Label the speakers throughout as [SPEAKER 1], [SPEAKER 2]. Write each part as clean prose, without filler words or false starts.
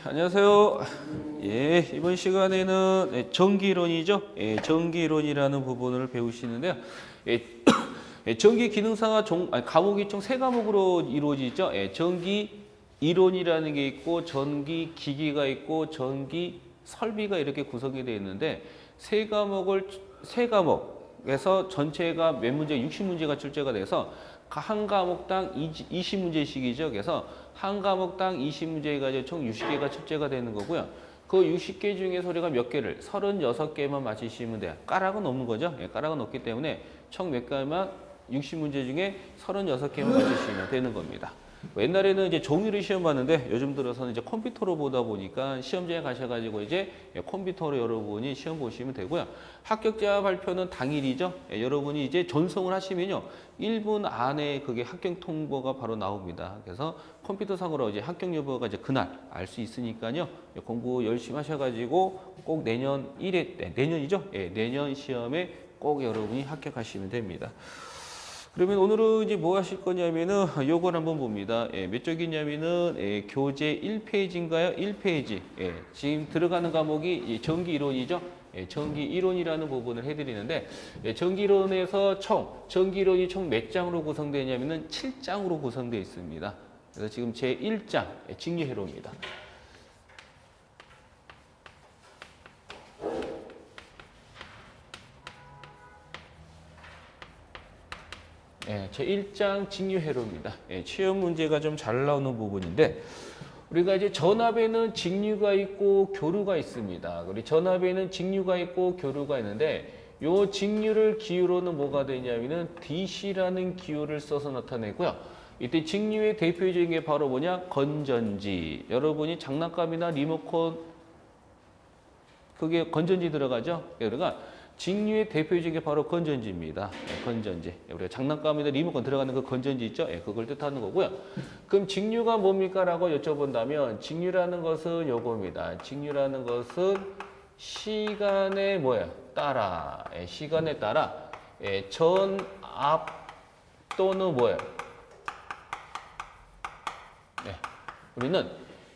[SPEAKER 1] 안녕하세요. 이번 시간에는 전기이론이죠. 전기이론이라는 부분을 배우시는데요. 전기 기능사가 과목이 총 세 과목으로 이루어지죠. 전기 이론이라는 게 있고, 전기 기기가 있고, 전기 설비가 이렇게 구성이 되어 있는데, 세 과목에서 전체가 몇 문제, 60문제가 출제가 돼서 한 과목당 20문제씩이죠. 그래서 한 과목당 20문제 가지고 총 60개가 출제가 되는 거고요. 그 60개 중에서 우리가 몇 개를 36개만 맞히시면 돼요. 까락은 없는 거죠. 까락은 없기 때문에 총 몇 개만 60문제 중에 36개만 맞히시면 되는 겁니다. 옛날에는 이제 종이로 시험 봤는데 요즘 들어서는 이제 컴퓨터로 보다 보니까 시험장에 가셔가지고 이제 컴퓨터로 여러분이 시험 보시면 되고요. 합격자 발표는 당일이죠. 여러분이 이제 전송을 하시면요. 1분 안에 그게 합격 통보가 바로 나옵니다. 그래서 컴퓨터상으로 이제 합격 여부가 이제 그날 알 수 있으니까요. 공부 열심히 하셔가지고 꼭 내년 1회, 내년이죠. 내년 시험에 꼭 여러분이 합격하시면 됩니다. 그러면 오늘은 이제 뭐 하실 거냐면은 요걸 한번 봅니다. 몇 쪽이냐면은 교재 1페이지인가요? 1페이지. 지금 들어가는 과목이 전기 이론이죠. 전기 이론이라는 부분을 해드리는데 전기 이론에서 전기 이론이 총 몇 장으로 구성되냐면은 7장으로 구성되어 있습니다. 그래서 지금 제 1장 직류회로입니다. 제 1장 직류회로입니다. 시험 문제가 좀 잘 나오는 부분인데 우리가 이제 전압에는 직류가 있고 교류가 있습니다. 우리 전압에는 직류가 있고 교류가 있는데 요 직류를 기호로는 뭐가 되냐면은 DC라는 기호를 써서 나타내고요. 이때 직류의 대표적인 게 바로 뭐냐? 건전지. 여러분이 장난감이나 리모컨 그게 건전지 들어가죠? 그러니까 직류의 대표적인 게 바로 건전지입니다. 건전지. 우리가 장난감이나 리모컨 들어가는 그 건전지 있죠? 그걸 뜻하는 거고요. 그럼 직류가 뭡니까? 라고 여쭤본다면 직류라는 것은 요겁니다. 직류라는 것은 시간에 따라. 시간에 따라 전압 또는 우리는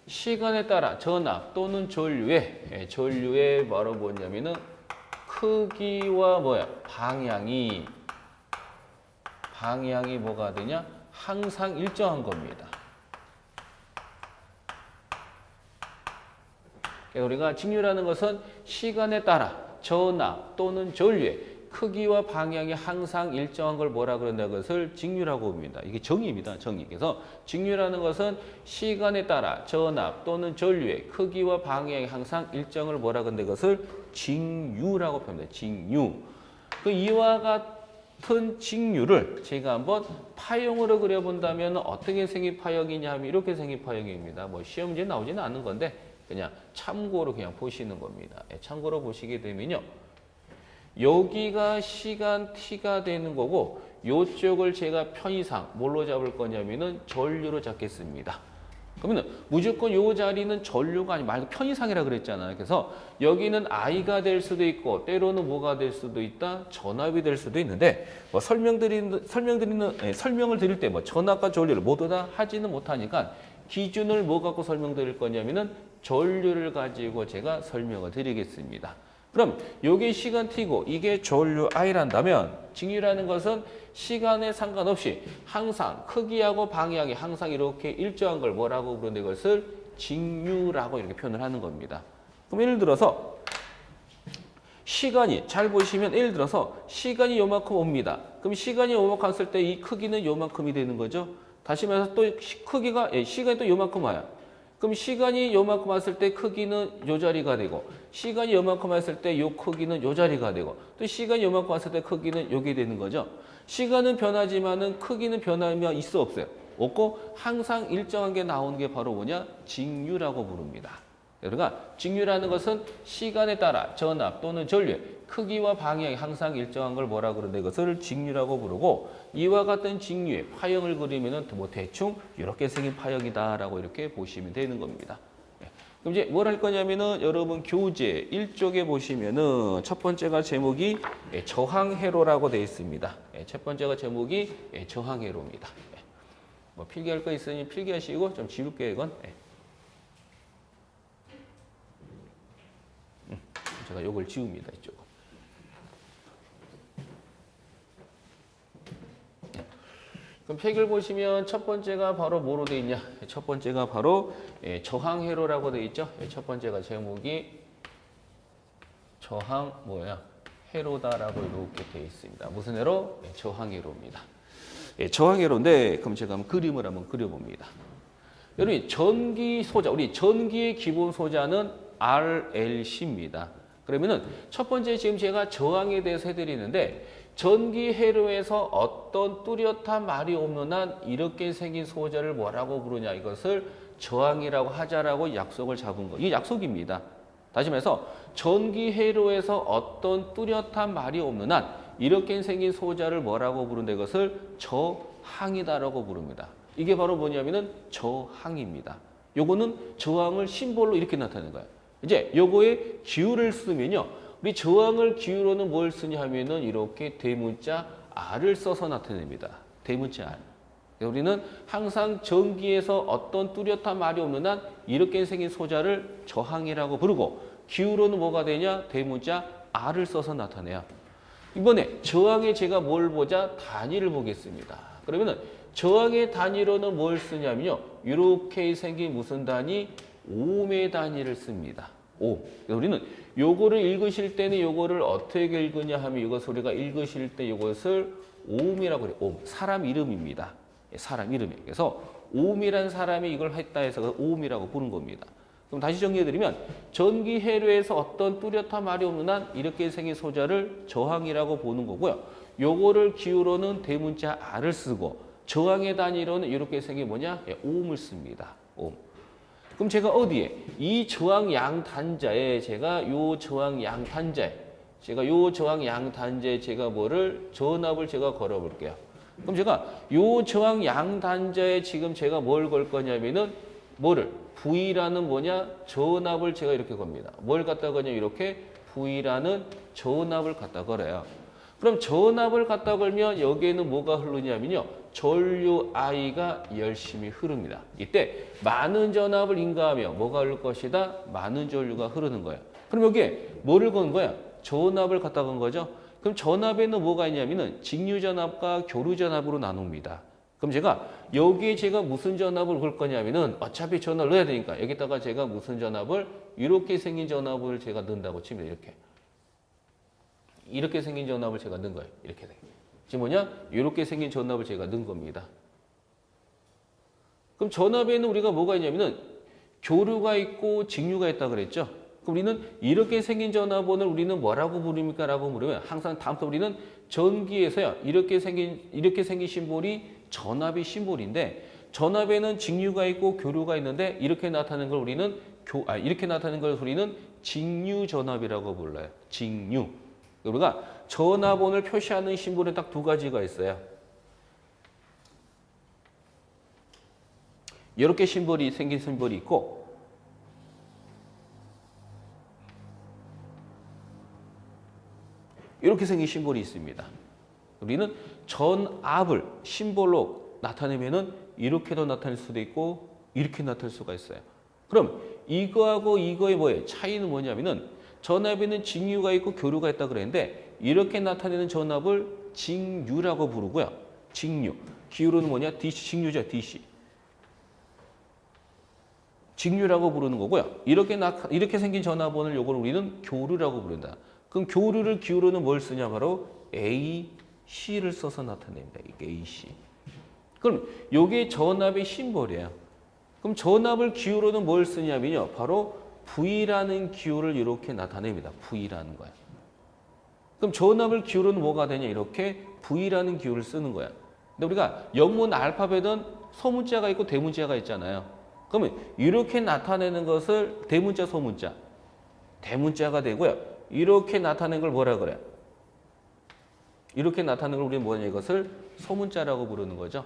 [SPEAKER 1] 시간에 따라 전압 또는 전류의 바로 뭐냐면은 크기와 방향이 뭐가 되냐? 항상 일정한 겁니다. 우리가 직류라는 것은 시간에 따라 전압 또는 전류의 크기와 방향이 항상 일정한 걸 뭐라 그런다? 그것을 직류라고 봅니다. 이게 정의입니다. 정의. 그래서 직류라는 것은 시간에 따라 전압 또는 전류의 크기와 방향이 항상 일정을 뭐라 그런다? 그것을 직류라고 표현합니다. 직류. 그 이와 같은 직류를 제가 한번 파형으로 그려본다면 어떻게 생긴 파형이냐 하면 이렇게 생긴 파형입니다. 시험 문제 나오지는 않는 건데 그냥 참고로 그냥 보시는 겁니다. 참고로 보시게 되면요. 여기가 시간 t가 되는 거고 이쪽을 제가 편의상 뭘로 잡을 거냐면은 전류로 잡겠습니다. 그러면 무조건 이 자리는 전류가 아니 말고 편의상이라 그랬잖아요. 그래서 여기는 I가 될 수도 있고 때로는 뭐가 될 수도 있다? 전압이 될 수도 있는데 설명을 드릴 때 전압과 전류를 모두 다 하지는 못하니까 기준을 뭐 갖고 설명드릴 거냐면은 전류를 가지고 제가 설명을 드리겠습니다. 그럼 이게 시간 t고 이게 전류 I란다면 직류라는 것은 시간에 상관없이 항상 크기하고 방향이 항상 이렇게 일정한 걸 뭐라고 부르는데 이것을 직류라고 이렇게 표현을 하는 겁니다. 그럼 예를 들어서 시간이 잘 보시면 예를 들어서 시간이 요만큼 옵니다. 그럼 시간이 요만큼 왔을 때 이 크기는 요만큼이 되는 거죠. 다시 말해서 또 크기가 시간이 또 요만큼 와요. 그럼 시간이 요만큼 왔을 때 크기는 요 자리가 되고 시간이 요만큼 왔을 때 요 크기는 요 자리가 되고 또 시간이 요만큼 왔을 때 크기는 요게 되는 거죠. 시간은 변하지만은 크기는 변하면 있어 없어요? 없고 항상 일정한 게 나오는 게 바로 뭐냐? 직류라고 부릅니다. 그러니까 직류라는 것은 시간에 따라 전압 또는 전류의 크기와 방향이 항상 일정한 걸 뭐라 그러는데 이것을 직류라고 부르고 이와 같은 직류의 파형을 그리면은 대충 이렇게 생긴 파형이다라고 이렇게 보시면 되는 겁니다. 그럼 이제 뭘 할 거냐면은 여러분 교재 1쪽에 보시면은 첫 번째가 제목이 저항회로라고 되어 있습니다. 첫 번째가 제목이 저항회로입니다. 필기할 거 있으니 필기하시고 좀 지울게요 이건. 제가 요걸 지웁니다. 이쪽은. 그럼 책을 보시면 첫 번째가 바로 뭐로 되어 있냐? 첫 번째가 바로 저항회로라고 되어 있죠. 첫 번째가 제목이 저항 뭐야? 회로다라고 이렇게 되어 있습니다. 무슨 회로? 저항회로입니다. 저항회로인데 그럼 제가 한번 그림을 한번 그려봅니다. 여러분 전기 소자, 우리 전기의 기본 소자는 RLC입니다. 그러면은 첫 번째 지금 제가 저항에 대해서 해드리는데 전기 회로에서 어떤 뚜렷한 말이 없는 한 이렇게 생긴 소자를 뭐라고 부르냐 이것을 저항이라고 하자라고 약속을 잡은 거. 이게 약속입니다. 다시 말해서 전기 회로에서 어떤 뚜렷한 말이 없는 한 이렇게 생긴 소자를 뭐라고 부른다 이것을 저항이다라고 부릅니다. 이게 바로 뭐냐면은 저항입니다. 요거는 저항을 심볼로 이렇게 나타내는 거예요. 이제 요거에 기울을 쓰면요. 우리 저항을 기울어는 뭘 쓰냐 하면은 이렇게 대문자 R을 써서 나타냅니다. 대문자 R. 우리는 항상 전기에서 어떤 뚜렷한 말이 없는 한 이렇게 생긴 소자를 저항이라고 부르고 기울어는 뭐가 되냐? 대문자 R을 써서 나타내요. 이번에 저항에 제가 뭘 보자? 단위를 보겠습니다. 그러면은 저항의 단위로는 뭘 쓰냐면요. 이렇게 생긴 무슨 단위? 옴의 단위를 씁니다. 옴. 우리는 요거를 읽으실 때는 요거를 어떻게 읽으냐 하면 이것을 우리가 읽으실 때 이것을 옴이라고 그래요. 옴. 사람 이름입니다. 사람 이름이에요. 그래서 옴이란 사람이 이걸 했다 해서 옴이라고 부른 겁니다. 그럼 다시 정리해드리면 전기 회로에서 어떤 뚜렷한 말이 없는 한 이렇게 생긴 소자를 저항이라고 보는 거고요. 요거를 기울어는 대문자 R을 쓰고 저항의 단위로는 이렇게 생긴 뭐냐? 옴을 씁니다. 옴. 그럼 제가 어디에? 이 저항 양단자에 제가 요 저항 양단자에 제가 뭐를 전압을 제가 걸어 볼게요. 그럼 제가 요 저항 양단자에 지금 제가 뭘 걸 거냐면은 뭐를 V라는 뭐냐? 전압을 제가 이렇게 겁니다. 뭘 갖다 거냐? 이렇게 V라는 전압을 갖다 걸어요. 그럼 전압을 갖다 걸면 여기에는 뭐가 흐르냐면요. 전류 I가 열심히 흐릅니다. 이때 많은 전압을 인가하며 뭐가 흐를 것이다? 많은 전류가 흐르는 거예요. 그럼 여기에 뭐를 건 거야? 전압을 갖다 건 거죠. 그럼 전압에는 뭐가 있냐면은 직류 전압과 교류 전압으로 나눕니다. 그럼 제가 여기에 제가 무슨 전압을 걸 거냐면은 어차피 전압을 넣어야 되니까 여기다가 제가 무슨 전압을 이렇게 생긴 전압을 제가 넣는다고 치면 이렇게 생긴 전압을 제가 넣은 거예요. 이렇게 돼. 지금 뭐냐? 이렇게 생긴 전압을 제가 넣은 겁니다. 그럼 전압에는 우리가 뭐가 있냐면은 교류가 있고 직류가 있다 그랬죠. 그럼 우리는 이렇게 생긴 전압원을 우리는 뭐라고 부릅니까? 라고 물으면 항상 다음부터 우리는 전기에서요. 이렇게 생긴 심볼이 전압이 심볼인데 전압에는 직류가 있고 교류가 있는데 이렇게 나타나는 걸 우리는 직류 전압이라고 불러요. 직류. 우리가 전압원을 표시하는 심볼은 딱 두 가지가 있어요. 이렇게 생긴 심볼이 있고 이렇게 생긴 심볼이 있습니다. 우리는 전압을 심볼로 나타내면은 이렇게도 나타낼 수도 있고 이렇게 나타낼 수가 있어요. 그럼 이거하고 이거의 뭐예요? 차이는 뭐냐면은 전압에는 직류가 있고 교류가 있다 그랬는데 이렇게 나타내는 전압을 직류라고 부르고요. 직류. 기울어는 뭐냐? DC, 직류죠. DC. 직류라고 부르는 거고요. 이렇게 생긴 전압원을 요걸 우리는 교류라고 부른다. 그럼 교류를 기울어는 뭘 쓰냐? 바로 AC를 써서 나타냅니다. 이게 AC. 그럼 요게 전압의 심볼이에요. 그럼 전압을 기울어는 뭘 쓰냐면요. 바로 V라는 기호를 이렇게 나타냅니다. V라는 거예요. 그럼 전압을 기울어는 뭐가 되냐? 이렇게 V라는 기호를 쓰는 거야. 근데 우리가 영문 알파벳은 소문자가 있고 대문자가 있잖아요. 그러면 이렇게 나타내는 것을 대문자, 소문자. 대문자가 되고요. 이렇게 나타내는 걸 뭐라 그래요? 이렇게 나타내는 걸 우리는 뭐냐? 이것을 소문자라고 부르는 거죠.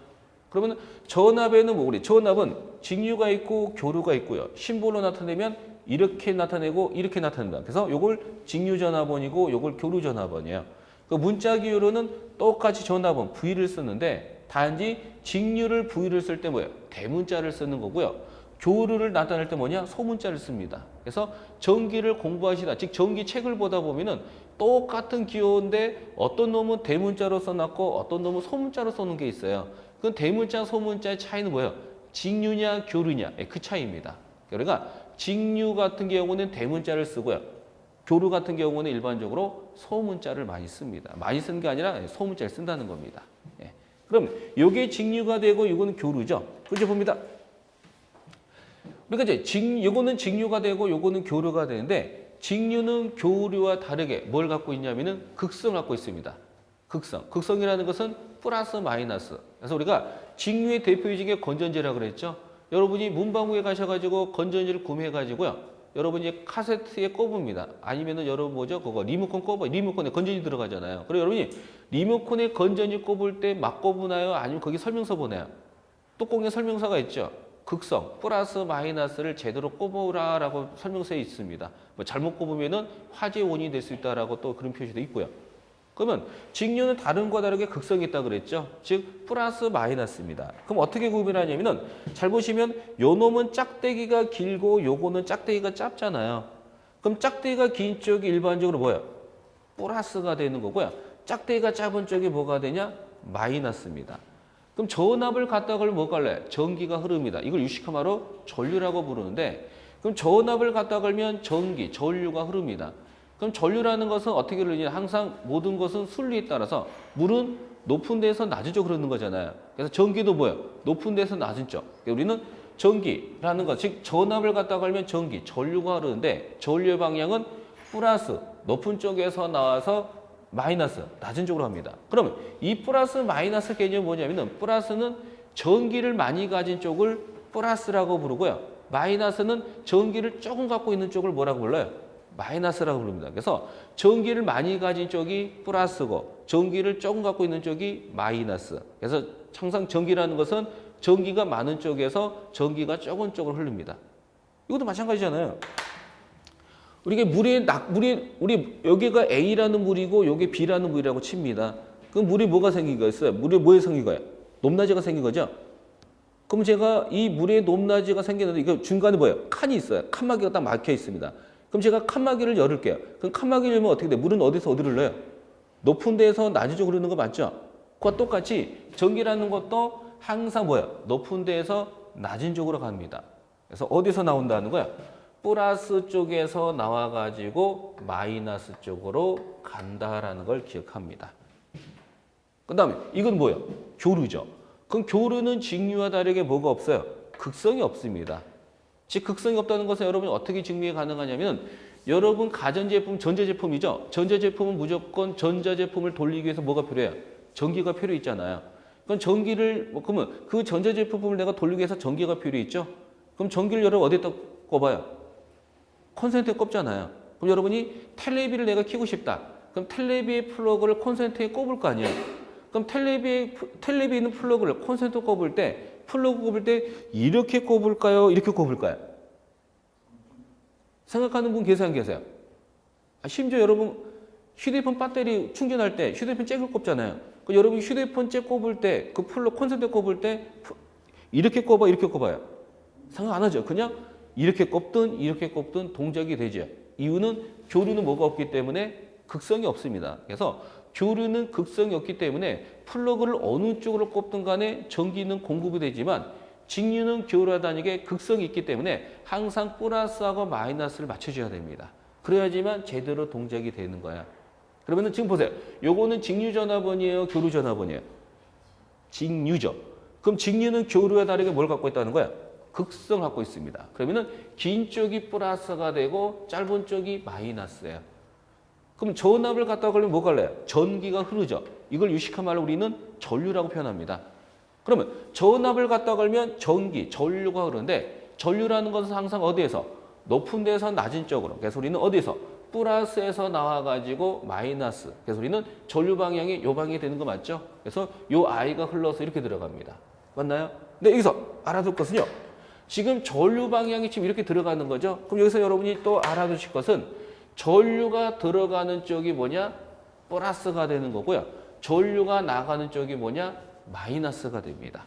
[SPEAKER 1] 그러면 전압에는 뭐 우리 전압은 직류가 있고 교류가 있고요. 심볼로 나타내면 이렇게 나타내고 이렇게 나타낸다. 그래서 요걸 직류 전압원이고 요걸 교류 전압원이에요. 그 문자 기호로는 똑같이 전압원 V를 쓰는데 단지 직류를 V를 쓸 때 뭐예요? 대문자를 쓰는 거고요. 교류를 나타낼 때 뭐냐? 소문자를 씁니다. 그래서 전기를 공부하시다, 즉 전기책을 보다 보면은 똑같은 기호인데 어떤 놈은 대문자로 써놨고 어떤 놈은 소문자로 써놓은 게 있어요. 그 대문자, 소문자의 차이는 뭐예요? 직류냐, 교류냐, 그 차이입니다. 그러니까 직류 같은 경우는 대문자를 쓰고요. 교류 같은 경우는 일반적으로 소문자를 많이 씁니다. 많이 쓰는 게 아니라 소문자를 쓴다는 겁니다. 예. 그럼 이게 직류가 되고 이거는 교류죠. 그죠 봅니다. 그러니까 이제 이거는 직류가 되고 이거는 교류가 되는데 직류는 교류와 다르게 뭘 갖고 있냐면은 극성을 갖고 있습니다. 극성. 극성이라는 것은 플러스 마이너스. 그래서 우리가 직류의 대표 중에 건전지라고 그랬죠. 여러분이 문방구에 가셔가지고 건전지를 구매해가지고요. 여러분이 카세트에 꼽습니다. 아니면은 여러분 뭐죠? 그거 리모컨 꼽아. 리모컨에 건전지 들어가잖아요. 그리고 여러분이 리모컨에 건전지 꼽을 때 막 꼽으나요? 아니면 거기 설명서 보나요? 뚜껑에 설명서가 있죠. 극성, 플러스 마이너스를 제대로 꼽으라라고 설명서에 있습니다. 뭐 잘못 꼽으면은 화재 원인이 될 수 있다라고 또 그런 표시도 있고요. 그러면 직류는 다른 거와 다르게 극성이 있다 그랬죠. 즉 플러스 마이너스입니다. 그럼 어떻게 구별하냐면은 잘 보시면 요 놈은 짝대기가 길고 요거는 짝대기가 짧잖아요. 그럼 짝대기가 긴 쪽이 일반적으로 뭐예요? 플러스가 되는 거고요. 짝대기가 짧은 쪽이 뭐가 되냐? 마이너스입니다. 그럼 전압을 갖다 걸면 뭐가 할래? 전기가 흐릅니다. 이걸 유식화마로 전류라고 부르는데 그럼 전압을 갖다 걸면 전기, 전류가 흐릅니다. 그럼 전류라는 것은 어떻게 흐르냐? 항상 모든 것은 순리에 따라서 물은 높은 데서 낮은 쪽으로 흐르는 거잖아요. 그래서 전기도 뭐예요? 높은 데서 낮은 쪽. 우리는 전기라는 것, 즉 전압을 갖다 걸면 전기, 전류가 흐르는데 전류의 방향은 플러스, 높은 쪽에서 나와서 마이너스, 낮은 쪽으로 합니다. 그러면 이 플러스 마이너스 개념이 뭐냐면은 플러스는 전기를 많이 가진 쪽을 플러스라고 부르고요. 마이너스는 전기를 조금 갖고 있는 쪽을 뭐라고 불러요? 마이너스라고 부릅니다. 그래서 전기를 많이 가진 쪽이 플러스고 전기를 조금 갖고 있는 쪽이 마이너스. 그래서 항상 전기라는 것은 전기가 많은 쪽에서 전기가 적은 쪽으로 흐릅니다. 이것도 마찬가지잖아요. 우리 여기가 A라는 물이고 여기 B라는 물이라고 칩니다. 그럼 물이 뭐가 생긴 거였어요? 물이 뭐에 생긴 거예요? 높낮이가 생긴 거죠? 그럼 제가 이 물에 높낮이가 생겼는데 이거 중간에 뭐예요? 칸이 있어요. 칸막이가 딱 막혀 있습니다. 그럼 제가 칸막이를 열을게요. 그럼 칸막이를 열면 어떻게 돼요? 물은 어디서 어디를 넣어요? 높은 데에서 낮은 쪽으로 흐르는 거 맞죠? 그와 똑같이 전기라는 것도 항상 뭐예요? 높은 데에서 낮은 쪽으로 갑니다. 그래서 어디서 나온다는 거야? 플러스 쪽에서 나와가지고 마이너스 쪽으로 간다라는 걸 기억합니다. 그 다음에 이건 뭐예요? 교류죠. 그럼 교류는 직류와 다르게 뭐가 없어요? 극성이 없습니다. 즉 극성이 없다는 것은 여러분이 어떻게 증명이 가능하냐면 여러분 가전제품, 전자제품이죠. 전자제품은 무조건 전자제품을 돌리기 위해서 뭐가 필요해요? 전기가 필요 있잖아요. 그럼 전기를 그러면 그 전자제품을 내가 돌리기 위해서 전기가 필요 있죠. 그럼 전기를 여러분 어디다 꼽아요? 콘센트에 꼽잖아요. 그럼 여러분이 텔레비를 내가 켜고 싶다. 그럼 텔레비의 플러그를 콘센트에 꼽을 거 아니에요. 그럼 텔레비에 있는 플러그를 콘센트 꼽을 때 플러그 꼽을 때 이렇게 꼽을까요? 이렇게 꼽을까요? 생각하는 분 계세요, 안 계세요? 심지어 여러분 휴대폰 배터리 충전할 때 휴대폰 잭을 꼽잖아요. 여러분 휴대폰 잭 꼽을 때 그 콘센트 꼽을 때 이렇게 꼽아, 이렇게 꼽아요. 생각 안 하죠. 그냥 이렇게 꼽든 동작이 되죠. 이유는 교류는 뭐가 없기 때문에 극성이 없습니다. 그래서 교류는 극성이 없기 때문에 플러그를 어느 쪽으로 꼽든 간에 전기는 공급이 되지만 직류는 교류와 다르게 극성이 있기 때문에 항상 플러스하고 마이너스를 맞춰줘야 됩니다. 그래야지만 제대로 동작이 되는 거야. 그러면은 지금 보세요. 요거는 직류 전화번이에요? 교류 전화번이에요? 직류죠. 그럼 직류는 교류와 다르게 뭘 갖고 있다는 거야? 극성 갖고 있습니다. 그러면은 긴 쪽이 플러스가 되고 짧은 쪽이 마이너스예요. 그럼 전압을 갖다 걸면 뭐가 할래요? 전기가 흐르죠. 이걸 유식한 말로 우리는 전류라고 표현합니다. 그러면 전압을 갖다 걸면 전기, 전류가 흐르는데 전류라는 것은 항상 어디에서? 높은 데서 낮은 쪽으로. 그래서 우리는 어디에서? 플러스에서 나와가지고 마이너스. 그래서 우리는 전류 방향이 요 방향이 되는 거 맞죠? 그래서 요 I가 흘러서 이렇게 들어갑니다. 맞나요? 근데 여기서 알아둘 것은요. 지금 전류 방향이 지금 이렇게 들어가는 거죠. 그럼 여기서 여러분이 또 알아두실 것은 전류가 들어가는 쪽이 뭐냐? 플러스가 되는 거고요. 전류가 나가는 쪽이 뭐냐? 마이너스가 됩니다.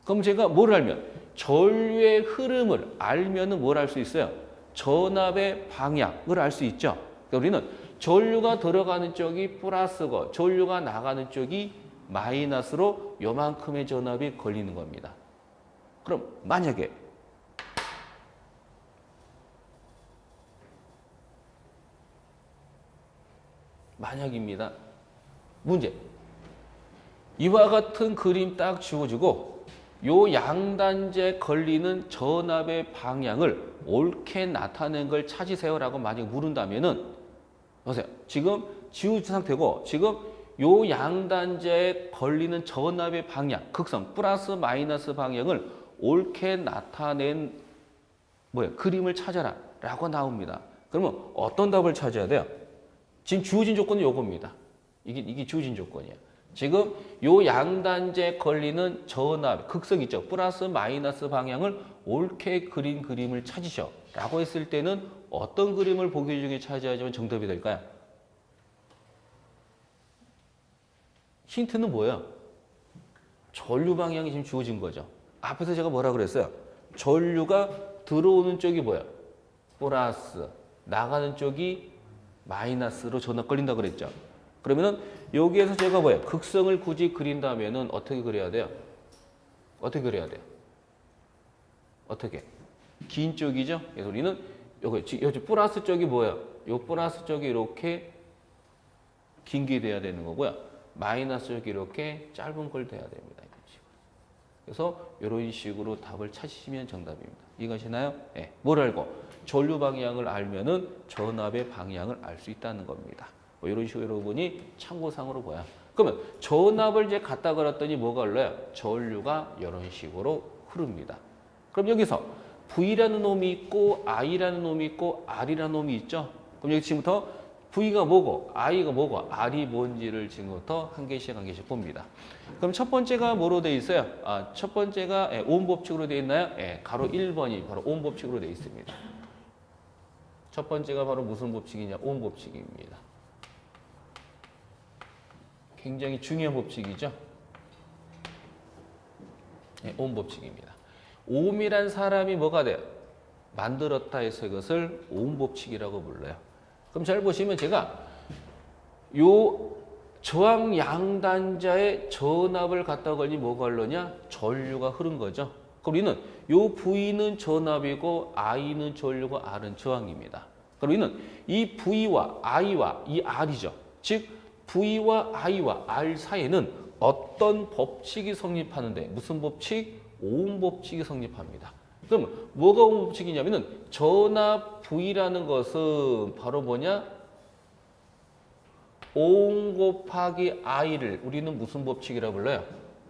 [SPEAKER 1] 그럼 제가 뭘 알면 전류의 흐름을 알면은 뭘 알 수 있어요? 전압의 방향을 알 수 있죠. 그러니까 우리는 전류가 들어가는 쪽이 플러스고 전류가 나가는 쪽이 마이너스로 요만큼의 전압이 걸리는 겁니다. 그럼 만약에 만약입니다. 문제. 이와 같은 그림 딱 지워지고 요 양단지에 걸리는 전압의 방향을 옳게 나타낸 걸 찾으세요라고 만약 물은다면은 보세요. 지금 지워진 상태고 지금 요 양단지에 걸리는 전압의 방향, 극성 플러스 마이너스 방향을 옳게 나타낸 그림을 찾아라라고 나옵니다. 그러면 어떤 답을 찾아야 돼요? 지금 주어진 조건은 요겁니다. 이게 주어진 조건이에요. 지금 요 양단지에 걸리는 전압, 극성 있죠. 플러스 마이너스 방향을 옳게 그린 그림을 찾으셔. 라고 했을 때는 어떤 그림을 보기 중에 찾아야지만 정답이 될까요? 힌트는 뭐예요? 전류 방향이 지금 주어진 거죠. 앞에서 제가 뭐라 그랬어요? 전류가 들어오는 쪽이 뭐예요? 플러스, 나가는 쪽이 마이너스로 전압 걸린다 그랬죠. 그러면은 여기에서 제가 극성을 굳이 그린다면은 어떻게 그려야 돼요? 어떻게 그려야 돼요? 어떻게? 긴 쪽이죠? 그래서 우리는 여기 플러스 쪽이 뭐예요? 요 플러스 쪽이 이렇게 긴 게 돼야 되는 거고요. 마이너스 쪽이 이렇게 짧은 걸 돼야 됩니다. 이런 식으로. 그래서 이런 식으로 답을 찾으시면 정답입니다. 이해가시나요? 네. 뭘 알고? 전류 방향을 알면은 전압의 방향을 알 수 있다는 겁니다. 이런 식으로 여러분이 참고상으로 봐요. 그러면 전압을 이제 갖다 걸었더니 뭐가 흘러요? 전류가 이런 식으로 흐릅니다. 그럼 여기서 V라는 놈이 있고 I라는 놈이 있고 R이라는 놈이 있죠? 그럼 여기 지금부터 V가 뭐고 I가 뭐고 R이 뭔지를 지금부터 한 개씩 봅니다. 그럼 첫 번째가 뭐로 되어 있어요? 첫 번째가 오hm 법칙으로 되어 있나요? 가로 1번이 바로 오hm 법칙으로 되어 있습니다. 첫 번째가 바로 무슨 법칙이냐? 오hm 법칙입니다. 굉장히 중요한 법칙이죠. 오hm 법칙입니다. 오음이란 사람이 뭐가 돼요? 만들었다 해서 이것을 오hm 법칙이라고 불러요. 그럼 잘 보시면 제가 요 저항 양단자의 전압을 갖다 걸니 뭐가 흘러냐? 전류가 흐른 거죠. 그럼 우리는 요 V는 전압이고 I는 전류고 R은 저항입니다. 그럼 우리는 이 V와 I와 이 R이죠. 즉 V와 I와 R 사이에는 어떤 법칙이 성립하는데 무슨 법칙? 오hm 법칙이 성립합니다. 그럼 뭐가 오hm 법칙이냐면은 전압 V라는 것은 바로 뭐냐? 오hm 곱하기 I를 우리는 무슨 법칙이라고 불러요?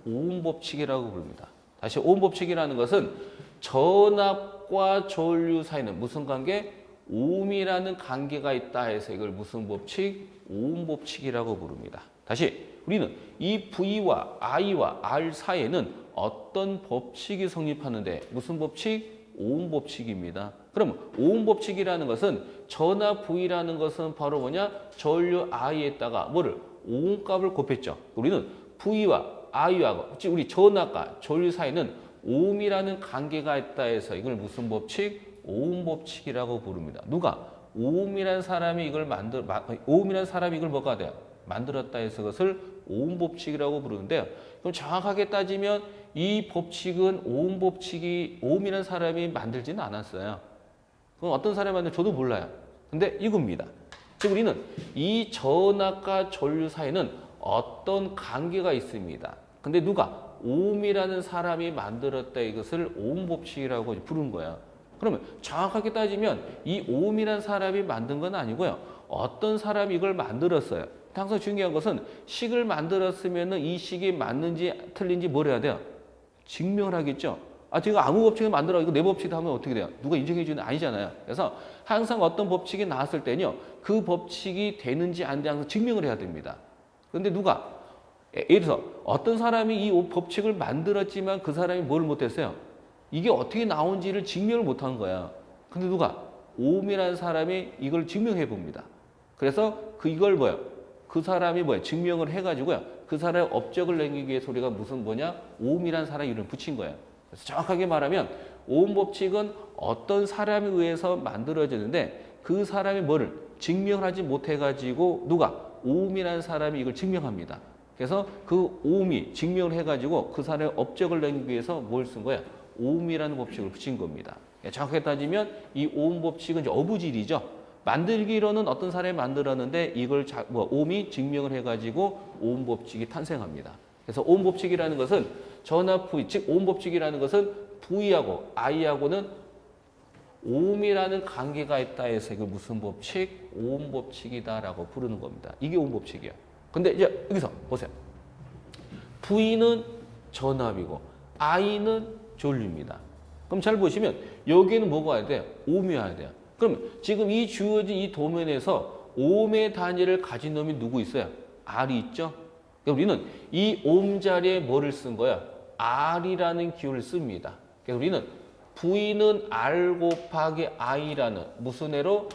[SPEAKER 1] 오hm 법칙이라고 부릅니다. 다시 오hm 법칙이라는 것은 전압과 전류 사이는 무슨 관계? ohm이라는 관계가 있다 해서 이걸 무슨 법칙? 오hm 법칙이라고 부릅니다. 다시 우리는 이 V와 I와 R 사이에는 어떤 법칙이 성립하는데 무슨 법칙? 오hm 법칙입니다. 그럼 오hm 법칙이라는 것은 전압 V라는 것은 바로 뭐냐? 전류 I에다가 뭐를? 오hm 값을 곱했죠. 우리는 V와 I와 우리 전압과 전류 사이는 ohm이라는 관계가 있다 해서 이걸 무슨 법칙? 오hm 법칙이라고 부릅니다. 누가? ohm이라는 사람이 이걸 ohm이라는 사람이 이걸 뭐가 돼요? 만들었다 해서 그것을 오hm 법칙이라고 부르는데요. 그럼 정확하게 따지면 이 법칙은 오hm 법칙이 ohm이라는 사람이 만들지는 않았어요. 그럼 어떤 사람이 만든 저도 몰라요. 근데 이겁니다. 즉 우리는 이 전압과 전류 사이는 어떤 관계가 있습니다. 근데 누가? ohm이라는 사람이 만들었다 이것을 오hm 법칙이라고 부른 거야. 그러면 정확하게 따지면 이 ohm이라는 사람이 만든 건 아니고요. 어떤 사람이 이걸 만들었어요. 항상 중요한 것은 식을 만들었으면 이 식이 맞는지 틀린지 뭘 해야 돼요? 증명을 하겠죠. 제가 아무 법칙을 만들어 이거 내 법칙이다 하면 어떻게 돼요? 누가 인정해 주는 아니잖아요. 그래서 항상 어떤 법칙이 나왔을 때는요. 그 법칙이 되는지 안 되는지 항상 증명을 해야 됩니다. 그런데 누가? 예를 들어서 어떤 사람이 이 법칙을 만들었지만 그 사람이 뭘 못했어요? 이게 어떻게 나온지를 증명을 못한 거야. 근데 누가? ohm이라는 사람이 이걸 증명해 봅니다. 그래서 이걸 그 사람이 증명을 해가지고요. 그 사람의 업적을 남기기 위해서 우리가 무슨 뭐냐? 오음이라는 사람의 이름을 붙인 거예요. 그래서 정확하게 말하면 오음 법칙은 어떤 사람에 의해서 만들어지는데 그 사람이 뭐를 증명하지 못해가지고 누가? 오음이라는 사람이 이걸 증명합니다. 그래서 그 오음이 증명을 해가지고 그 사람의 업적을 내기 위해서 뭘 쓴 거야? 오음이라는 법칙을 붙인 겁니다. 정확하게 따지면 이 오음 법칙은 이제 어부질이죠. 만들기로는 어떤 사람이 만들었는데 이걸 오음이 증명을 해가지고 오음 법칙이 탄생합니다. 그래서 오음 법칙이라는 것은 전압 부위, 즉 오음 법칙이라는 것은 V하고 I하고는 오음이라는 관계가 있다 해서 이걸 무슨 법칙? 오음 법칙이다라고 부르는 겁니다. 이게 오음 법칙이에요. 근데 이제 여기서 보세요. V는 전압이고 I는 전류입니다. 그럼 잘 보시면 여기는 뭐가 와야 돼요? 오음이 와야 돼요. 그럼 지금 이 주어진 이 도면에서 오음의 단위를 가진 놈이 누구 있어요? R이 있죠? 우리는 이 오음 자리에 뭐를 쓴 거야? R이라는 기호를 씁니다. 그래서 우리는 V는 R 곱하기 I라는 무슨 해로?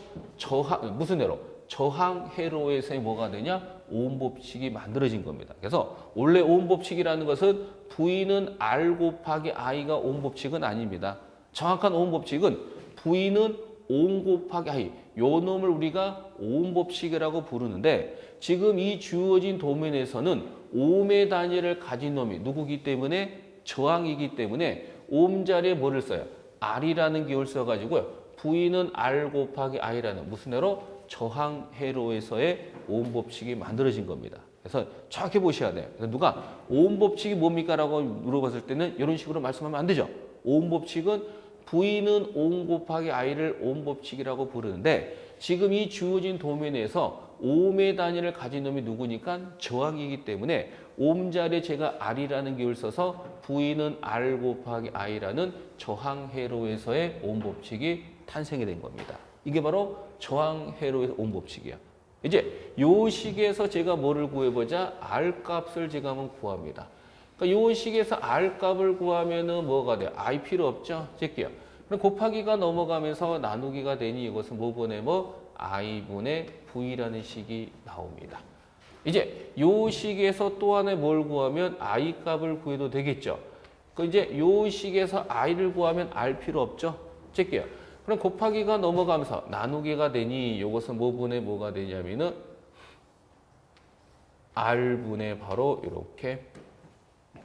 [SPEAKER 1] 저항회로에서 뭐가 되냐? 오음 법칙이 만들어진 겁니다. 그래서 원래 오음 법칙이라는 것은 V는 R 곱하기 I가 오음 법칙은 아닙니다. 정확한 오음 법칙은 V는 오음 곱하기 I, 요 놈을 우리가 오음 법칙이라고 부르는데 지금 이 주어진 도면에서는 오음의 단위를 가진 놈이 누구기 때문에 저항이기 때문에 오음 자리에 뭐를 써요? R이라는 기호를 써가지고요. V는 R 곱하기 I라는 무슨 해로? 저항회로에서의 오음 법칙이 만들어진 겁니다. 그래서 정확히 보셔야 돼요. 그래서 누가 오음 법칙이 뭡니까? 라고 물어봤을 때는 이런 식으로 말씀하면 안 되죠. 오음 법칙은 V는 오음 곱하기 I를 오음 법칙이라고 부르는데 지금 이 주어진 도면에서 오음의 단위를 가진 놈이 누구니까 저항이기 때문에 오음 자리에 제가 R이라는 기호를 써서 V는 R 곱하기 I라는 저항회로에서의 오음 법칙이 탄생이 된 겁니다. 이게 바로 저항회로에서 오음 법칙이야. 이제 요 식에서 제가 뭐를 구해보자? R 값을 제가 한번 구합니다. 그러니까 요 식에서 R 값을 구하면은 뭐가 돼요? I 필요 없죠? 제끼요. 그럼 곱하기가 넘어가면서 나누기가 되니 이것은 뭐분의 I분의 V라는 식이 나옵니다. 이제 요 식에서 또 하나 뭘 구하면 I 값을 구해도 되겠죠? 그 이제 요 식에서 I를 구하면 R 필요 없죠? 제끼요. 그럼 곱하기가 넘어가면서 나누기가 되니 이것은 뭐분의 뭐가 되냐면은 R분의 바로 이렇게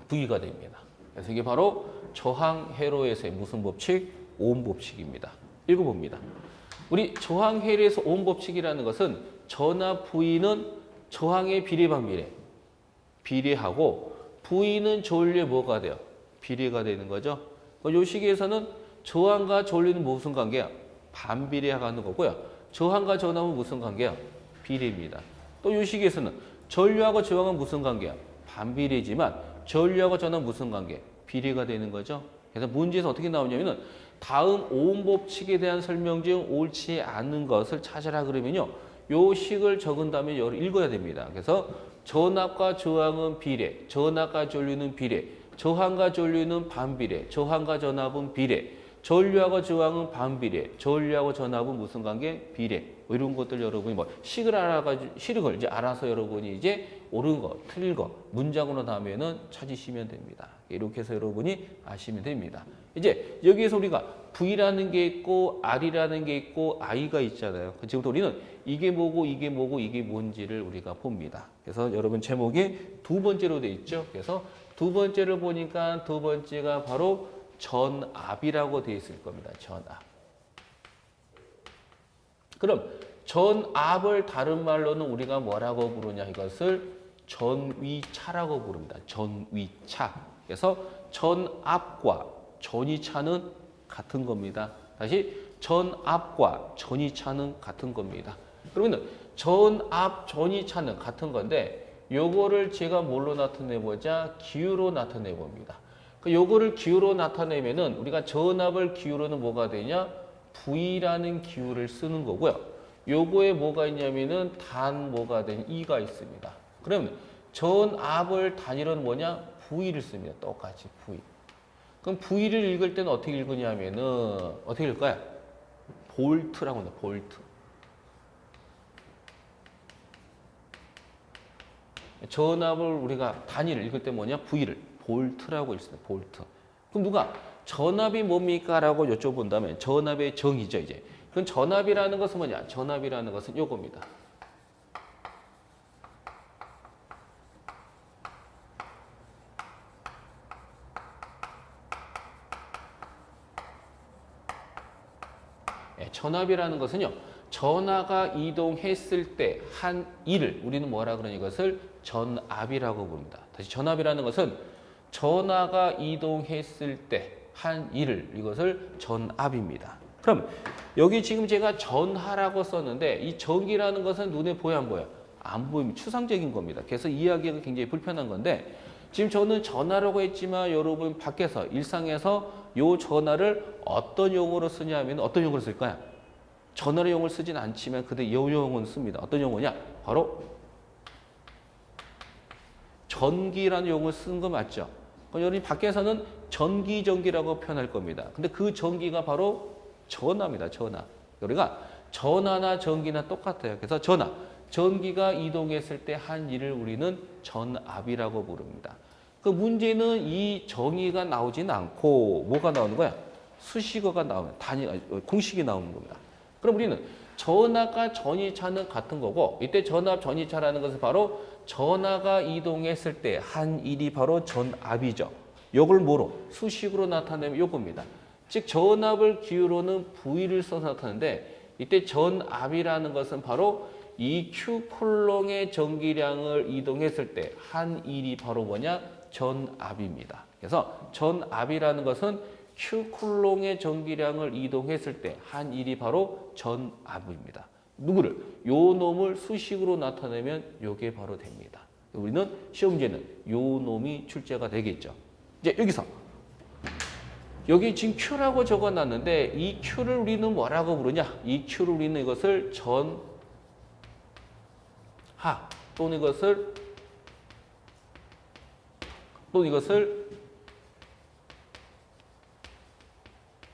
[SPEAKER 1] V가 됩니다. 그래서 이게 바로 저항회로에서의 무슨 법칙? 오음 법칙입니다. 읽어봅니다. 우리 저항회로에서 오음 법칙이라는 것은 전압 V는 저항의 비례방비례, 비례하고 V는 전류의 뭐가 돼요? 비례가 되는 거죠. 이 시기에서는 저항과 전류는 무슨 관계야? 반비례하는 거고요. 저항과 전압은 무슨 관계야? 비례입니다. 또 이 시기에서는 전류하고 저항은 무슨 관계야? 반비례지만 전류하고 전압은 무슨 관계? 비례가 되는 거죠. 그래서 문제에서 어떻게 나오냐면은 다음 오음 법칙에 대한 설명 중 옳지 않은 것을 찾으라 그러면요. 요 식을 적은 다음에 읽어야 됩니다. 그래서 전압과 저항은 비례, 전압과 전류는 비례, 저항과 전류는 반비례, 저항과 전압은 비례, 전류하고 저항은 반비례, 전류하고 전압은 무슨 관계? 비례. 이런 것들 여러분이 식을 이제 알아서 여러분이 이제 옳은 거, 틀린 거 문장으로 다음에는 찾으시면 됩니다. 이렇게 해서 여러분이 아시면 됩니다. 이제 여기에서 우리가 V라는 게 있고 R이라는 게 있고 I가 있잖아요. 지금부터 우리는 이게 뭐고 이게 뭐고 이게 뭔지를 우리가 봅니다. 그래서 여러분 제목이 두 번째로 돼 있죠. 그래서 두 번째를 보니까 두 번째가 바로 전압이라고 되어 있을 겁니다. 전압. 그럼 전압을 다른 말로는 우리가 뭐라고 부르냐? 이것을 전위차라고 부릅니다. 전위차. 그래서 전압과 전위차는 같은 겁니다. 다시 전압과 전위차는 같은 겁니다. 그러면 전압, 전위차는 같은 건데 요거를 제가 뭘로 나타내보자? 기호로 나타내봅니다. 요거를 기호로 나타내면은 우리가 전압을 기호로는 뭐가 되냐? V라는 기호를 쓰는 거고요. 요거에 뭐가 있냐면은 단 뭐가 된 E가 있습니다. 그러면 전압을 단위로는 뭐냐? V를 씁니다. 똑같이 V. 그럼 V를 읽을 때는 어떻게 읽으냐면은 어떻게 읽을까요? 볼트라고 합니다. 볼트. 전압을 우리가 단위를 읽을 때 뭐냐? V를 볼트라고 읽습니다. 볼트. 그럼 누가 전압이 뭡니까? 라고 여쭤본다면 전압의 정의죠, 이제. 그럼 전압이라는 것은 뭐냐? 전압이라는 것은 요겁니다. 전압이라는 것은요, 전하가 이동했을 때 한 일을 우리는 뭐라 그러냐, 이것을 전압이라고 부릅니다. 다시 전압이라는 것은 전하가 이동했을 때 한 일을, 이것을 전압입니다. 그럼 여기 지금 제가 전하라고 썼는데 이 전기라는 것은 눈에 보여 안 보여? 안 보입니다. 추상적인 겁니다. 그래서 이해하기가 굉장히 불편한 건데, 지금 저는 전하라고 했지만 여러분 밖에서 일상에서 이 전하를 어떤 용어로 쓰냐 하면 어떤 용어로 쓸까요? 전하의 용어를 쓰진 않지만 그때 이 용어는 씁니다. 어떤 용어냐? 바로 전기라는 용어를 쓰는 거 맞죠? 그럼 여러분이 밖에서는 전기라고 표현할 겁니다. 근데 그 전기가 바로 전하입니다. 전하. 우리가 전하나 전기나 똑같아요. 그래서 전하, 전기가 이동했을 때 한 일을 우리는 전압이라고 부릅니다. 그 문제는 이 정의가 나오진 않고 뭐가 나오는 거야? 수식어가 나오는, 공식이 나오는 겁니다. 그럼 우리는 전하가 전이차는 같은 거고, 이때 전압 전이차라는 것은 바로 전하가 이동했을 때 한 일이 바로 전압이죠. 요걸 뭐로? 수식으로 나타내면 요겁니다. 즉 전압을 기울어는 V를 써서 나타내는데, 이때 전압이라는 것은 바로 이 Q 쿨롱의 전기량을 이동했을 때 한 일이 바로 뭐냐? 전압입니다. 그래서 전압이라는 것은 Q 쿨롱의 전기량을 이동했을 때 한 일이 바로 전압입니다. 누구를? 요 놈을 수식으로 나타내면 요게 바로 됩니다. 우리는 시험 문제는 요 놈이 출제가 되겠죠. 이제 여기서 여기 지금 Q라고 적어놨는데 이 Q를 우리는 뭐라고 부르냐? 이 Q를 우리는 이것을 전하 또는 이것을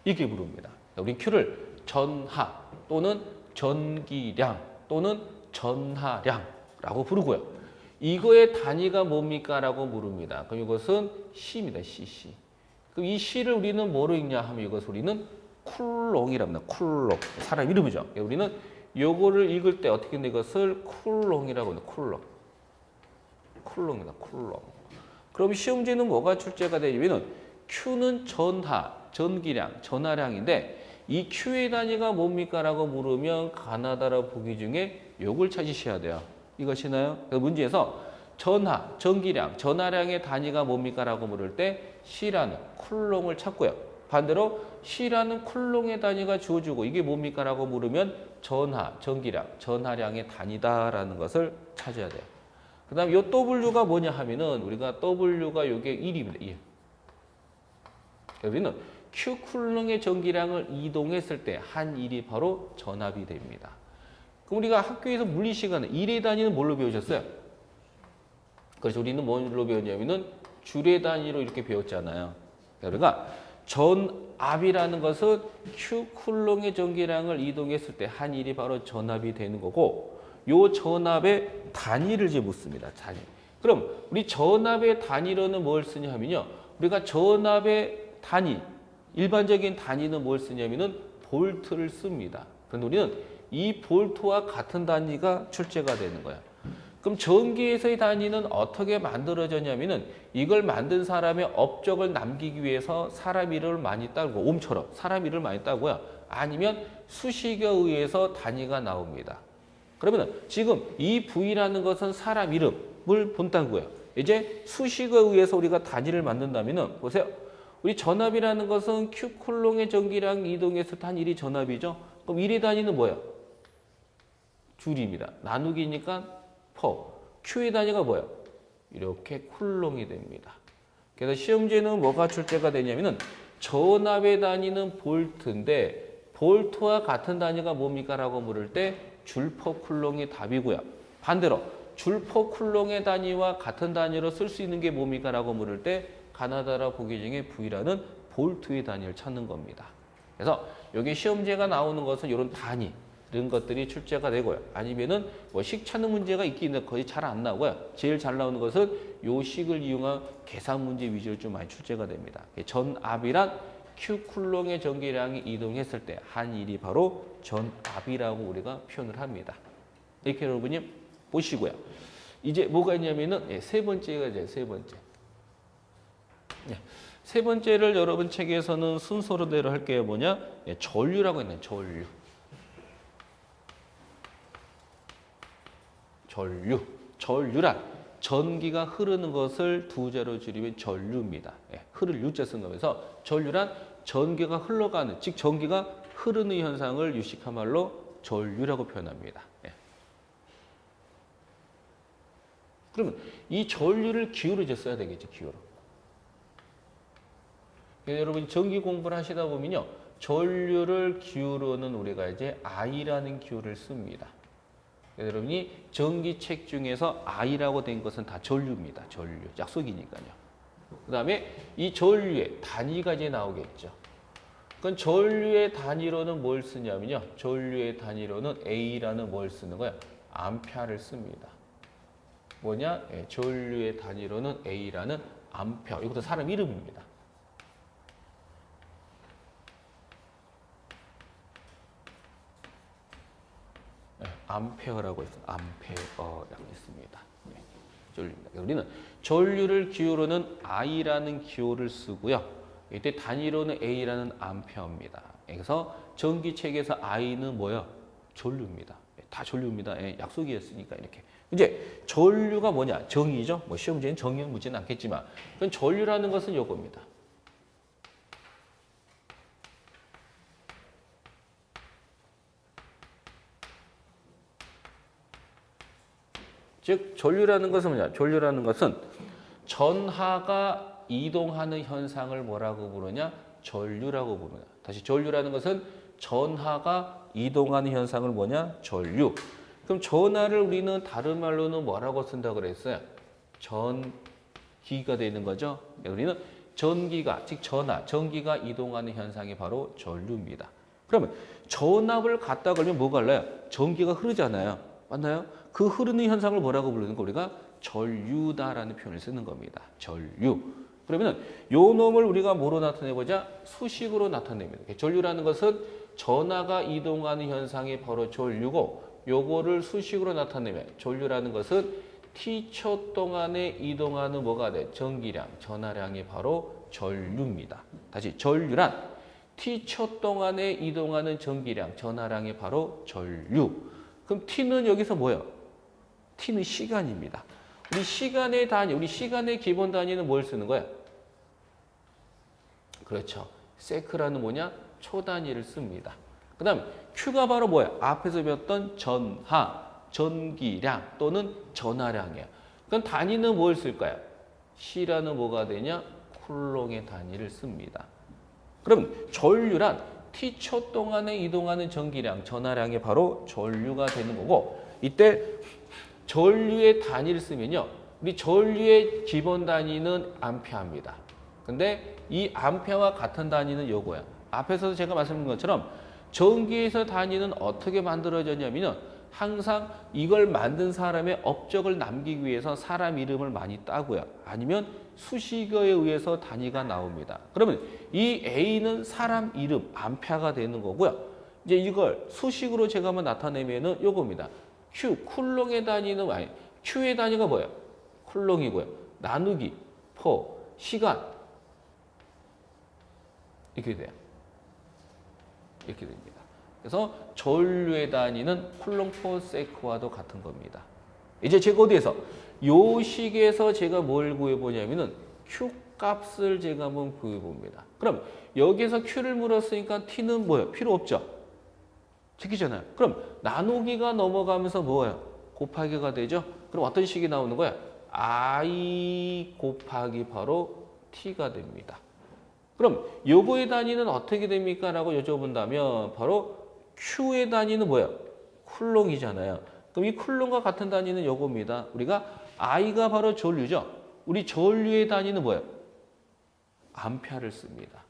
[SPEAKER 1] 이렇게 부릅니다. 우리 Q를 전하 또는 전기량 또는 전하량라고 부르고요. 이거의 단위가 뭡니까? 라고 물습니다. 그럼 이것은 C입니다. C. 그럼 이 C를 우리는 뭐로 읽냐 하면 이것을 우리는 쿨롱이랍니다. 쿨롱. 사람 이름이죠. 우리는 요거를 읽을 때 어떻게 하는데 이것을 쿨롱이라고 합니다. 쿨롱입니다. 쿨롱. 그럼 시험지는 뭐가 출제가 되냐면 Q는 전하, 전기량, 전하량인데 이 Q의 단위가 뭡니까? 라고 물으면 가나다라 보기 중에 요걸 찾으셔야 돼요. 이것이나요? 문제에서 전하, 전기량, 전하량의 단위가 뭡니까? 라고 물을 때 C라는 쿨롱을 찾고요. 반대로 C라는 쿨롱의 단위가 주어지고 이게 뭡니까? 라고 물으면 전하, 전기량, 전하량의 단위다라는 것을 찾아야 돼요. 그 다음 요 W가 뭐냐 하면은 우리가 W가 요게 1입니다. 1. 우리는 Q 쿨롱의 전기량을 이동했을 때 한 일이 바로 전압이 됩니다. 그럼 우리가 학교에서 물리 시간에 1의 단위는 뭘로 배우셨어요? 그래서 우리는 뭘로 배웠냐면은 줄의 단위로 이렇게 배웠잖아요. 우리가 전압이라는 것은 Q 쿨롱의 전기량을 이동했을 때 한 일이 바로 전압이 되는 거고, 요 전압의 단위를 이제 묻습니다. 단위. 그럼 우리 전압의 단위로는 뭘 쓰냐 하면요. 우리가 전압의 단위, 일반적인 단위는 뭘 쓰냐면은 볼트를 씁니다. 그런데 우리는 이 볼트와 같은 단위가 출제가 되는 거야. 그럼 전기에서의 단위는 어떻게 만들어졌냐면은 이걸 만든 사람의 업적을 남기기 위해서 사람 이름을 많이 따고, 옴처럼 사람 이름을 많이 따고요. 아니면 수식에 의해서 단위가 나옵니다. 그러면 지금 이 V라는 것은 사람 이름을 본다고요. 이제 수식에 의해서 우리가 단위를 만든다면은 보세요. 우리 전압이라는 것은 Q 쿨롱의 전기량 이동했을 때 한 일이 전압이죠. 그럼 1의 단위는 뭐예요? 줄입니다. 나누기니까 퍼. Q의 단위가 뭐예요? 이렇게 쿨롱이 됩니다. 그래서 시험지에는 뭐가 출제가 되냐면은 전압의 단위는 볼트인데 볼트와 같은 단위가 뭡니까? 라고 물을 때 줄퍼 쿨롱이 답이고요. 반대로 줄퍼 쿨롱의 단위와 같은 단위로 쓸 수 있는 게 뭡니까? 라고 물을 때 가나다라 보기 중에 V라는 볼트의 단위를 찾는 겁니다. 그래서 여기 시험지가 나오는 것은 이런 단위, 이런 것들이 출제가 되고요. 아니면은 뭐 식 찾는 문제가 있긴 한데 거의 잘 안 나오고요. 제일 잘 나오는 것은 요 식을 이용한 계산 문제 위주로 좀 많이 출제가 됩니다. 전압이란 Q 쿨롱의 전기량이 이동했을 때 한 일이 바로 전압이라고 우리가 표현을 합니다. 이렇게 여러분이 보시고요. 이제 뭐가 있냐면은 세 번째가 이제 세 번째. 세 번째를 여러분 책에서는 순서로대로 할게요. 뭐냐? 전류라고 했네요. 전류. 전류란 전기가 흐르는 것을 두 자로 줄이면 전류입니다. 흐를 유자 쓴 거면서 전류란 전기가 흘러가는, 즉 전기가 흐르는 현상을 유식한 말로 전류라고 표현합니다. 그러면 이 전류를 기호로 이제 써야 되겠죠. 기호로. 여러분 전기 공부를 하시다 보면요. 전류를 기호로는 우리가 이제 I라는 기호를 씁니다. 여러분이 전기책 중에서 I라고 된 것은 다 전류입니다. 전류. 약속이니까요. 그 다음에 이 전류의 단위가 이제 나오겠죠. 그럼 전류의 단위로는 뭘 쓰냐면요. 전류의 단위로는 A라는 뭘 쓰는 거야? 암페어를 씁니다. 뭐냐? 전류의 단위로는 A라는 암페어. 이것도 사람 이름입니다. 암페어라고 해서 암페어라고 있습니다. 전류입니다. 우리는 전류를 기호로는 I라는 기호를 쓰고요. 이때 단위로는 A라는 암페어입니다. 그래서 전기책에서 I는 뭐야? 전류입니다. 다 전류입니다. 약속이었으니까 이렇게. 이제 전류가 뭐냐? 정의죠. 뭐 시험 문제는 정의는 묻지는 않겠지만, 그럼 전류라는 것은 요겁니다. 즉 전류라는 것은 뭐냐? 전류라는 것은 전하가 이동하는 현상을 뭐라고 부르냐? 전류라고 부릅니다. 다시 전류라는 것은 전하가 이동하는 현상을 뭐냐? 전류. 그럼 전하를 우리는 다른 말로는 뭐라고 쓴다고 그랬어요? 전기가 되는 거죠. 우리는 전기가, 즉 전하, 전기가 이동하는 현상이 바로 전류입니다. 그러면 전압을 갖다 걸면 뭐가 달라요? 전기가 흐르잖아요. 맞나요? 그 흐르는 현상을 뭐라고 부르는 거? 우리가 전류다라는 표현을 쓰는 겁니다. 전류. 그러면은 요 놈을 우리가 뭐로 나타내보자? 수식으로 나타냅니다. 전류라는 것은 전하가 이동하는 현상이 바로 전류고, 요거를 수식으로 나타내면 전류라는 것은 T초 동안에 이동하는 뭐가 돼? 전기량, 전하량이 바로 전류입니다. 다시 전류란 T초 동안에 이동하는 전기량, 전하량이 바로 전류. 그럼 T는 여기서 뭐예요? T는 시간입니다. 우리 시간의 단위, 우리 시간의 기본 단위는 뭘 쓰는 거야? 그렇죠. 세크라는 뭐냐? 초 단위를 씁니다. 그 다음 Q가 바로 뭐야? 앞에서 배웠던 전하, 전기량 또는 전하량이야. 그럼 단위는 뭘 쓸까요? C라는 뭐가 되냐? 쿨롱의 단위를 씁니다. 그러면 전류란 T초 동안에 이동하는 전기량, 전하량이 바로 전류가 되는 거고, 이때 전류의 단위를 쓰면요. 우리 전류의 기본 단위는 암페어입니다. 근데 이 암페어와 같은 단위는 요거야. 앞에서 제가 말씀드린 것처럼 전기에서 단위는 어떻게 만들어졌냐면요. 항상 이걸 만든 사람의 업적을 남기기 위해서 사람 이름을 많이 따고요. 아니면 수식어에 의해서 단위가 나옵니다. 그러면 이 A는 사람 이름, 암페어가 되는 거고요. 이제 이걸 수식으로 제가 한번 나타내면은 요겁니다. Q, 쿨롱의 단위는 아니, Q의 단위가 뭐예요? 쿨롱이고요. 나누기, 포, 시간. 이렇게 돼요. 이렇게 됩니다. 그래서 전류의 단위는 쿨롱 포 세크와도 같은 겁니다. 이제 제가 어디에서? 요 식에서 제가 뭘 구해보냐면은 Q 값을 제가 한번 구해봅니다. 그럼 여기에서 Q를 물었으니까 T는 뭐예요? 필요 없죠? 지키잖아요. 그럼 나누기가 넘어가면서 뭐예요? 곱하기가 되죠? 그럼 어떤 식이 나오는 거야? I 곱하기 바로 T가 됩니다. 그럼 요거의 단위는 어떻게 됩니까? 라고 여쭤본다면 바로 Q의 단위는 뭐예요? 쿨롱이잖아요. 그럼 이 쿨롱과 같은 단위는 요겁니다. 우리가 I가 바로 전류죠. 우리 전류의 단위는 뭐예요? 암페어를 씁니다.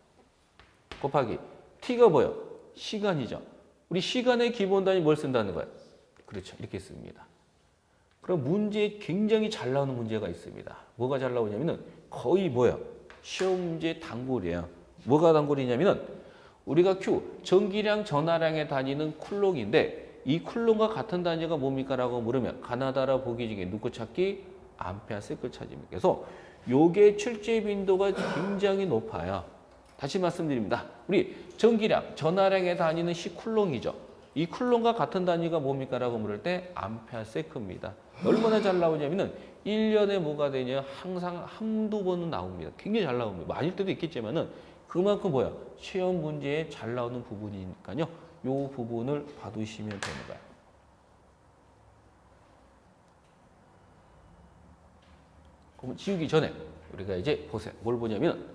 [SPEAKER 1] 곱하기 T가 뭐예요? 시간이죠. 우리 시간의 기본 단위 뭘 쓴다는 거예요? 그렇죠. 이렇게 씁니다. 그럼 문제에 굉장히 잘 나오는 문제가 있습니다. 뭐가 잘 나오냐면은 거의 뭐야? 시험 문제 단골이에요. 뭐가 단골이냐면은 우리가 Q, 전기량, 전하량의 단위는 쿨롱인데 이 쿨롱과 같은 단위가 뭡니까? 라고 물으면 가나다라 보기 중에 누구 찾기? 암페어 세클 찾습니다. 그래서 요게 출제 빈도가 굉장히 높아요. 다시 말씀드립니다. 우리 전기량, 전하량의 단위는 C쿨롱이죠. 이 쿨롱과 같은 단위가 뭡니까? 라고 물을 때 암페어 세크입니다. 얼마나 잘 나오냐면은 1년에 뭐가 되냐? 항상 한두 번은 나옵니다. 굉장히 잘 나옵니다. 많을 때도 있겠지만은 그만큼 뭐야? 시험 문제에 잘 나오는 부분이니까요. 요 부분을 봐두시면 되는 거야. 그럼 지우기 전에 우리가 이제 보세요. 뭘 보냐면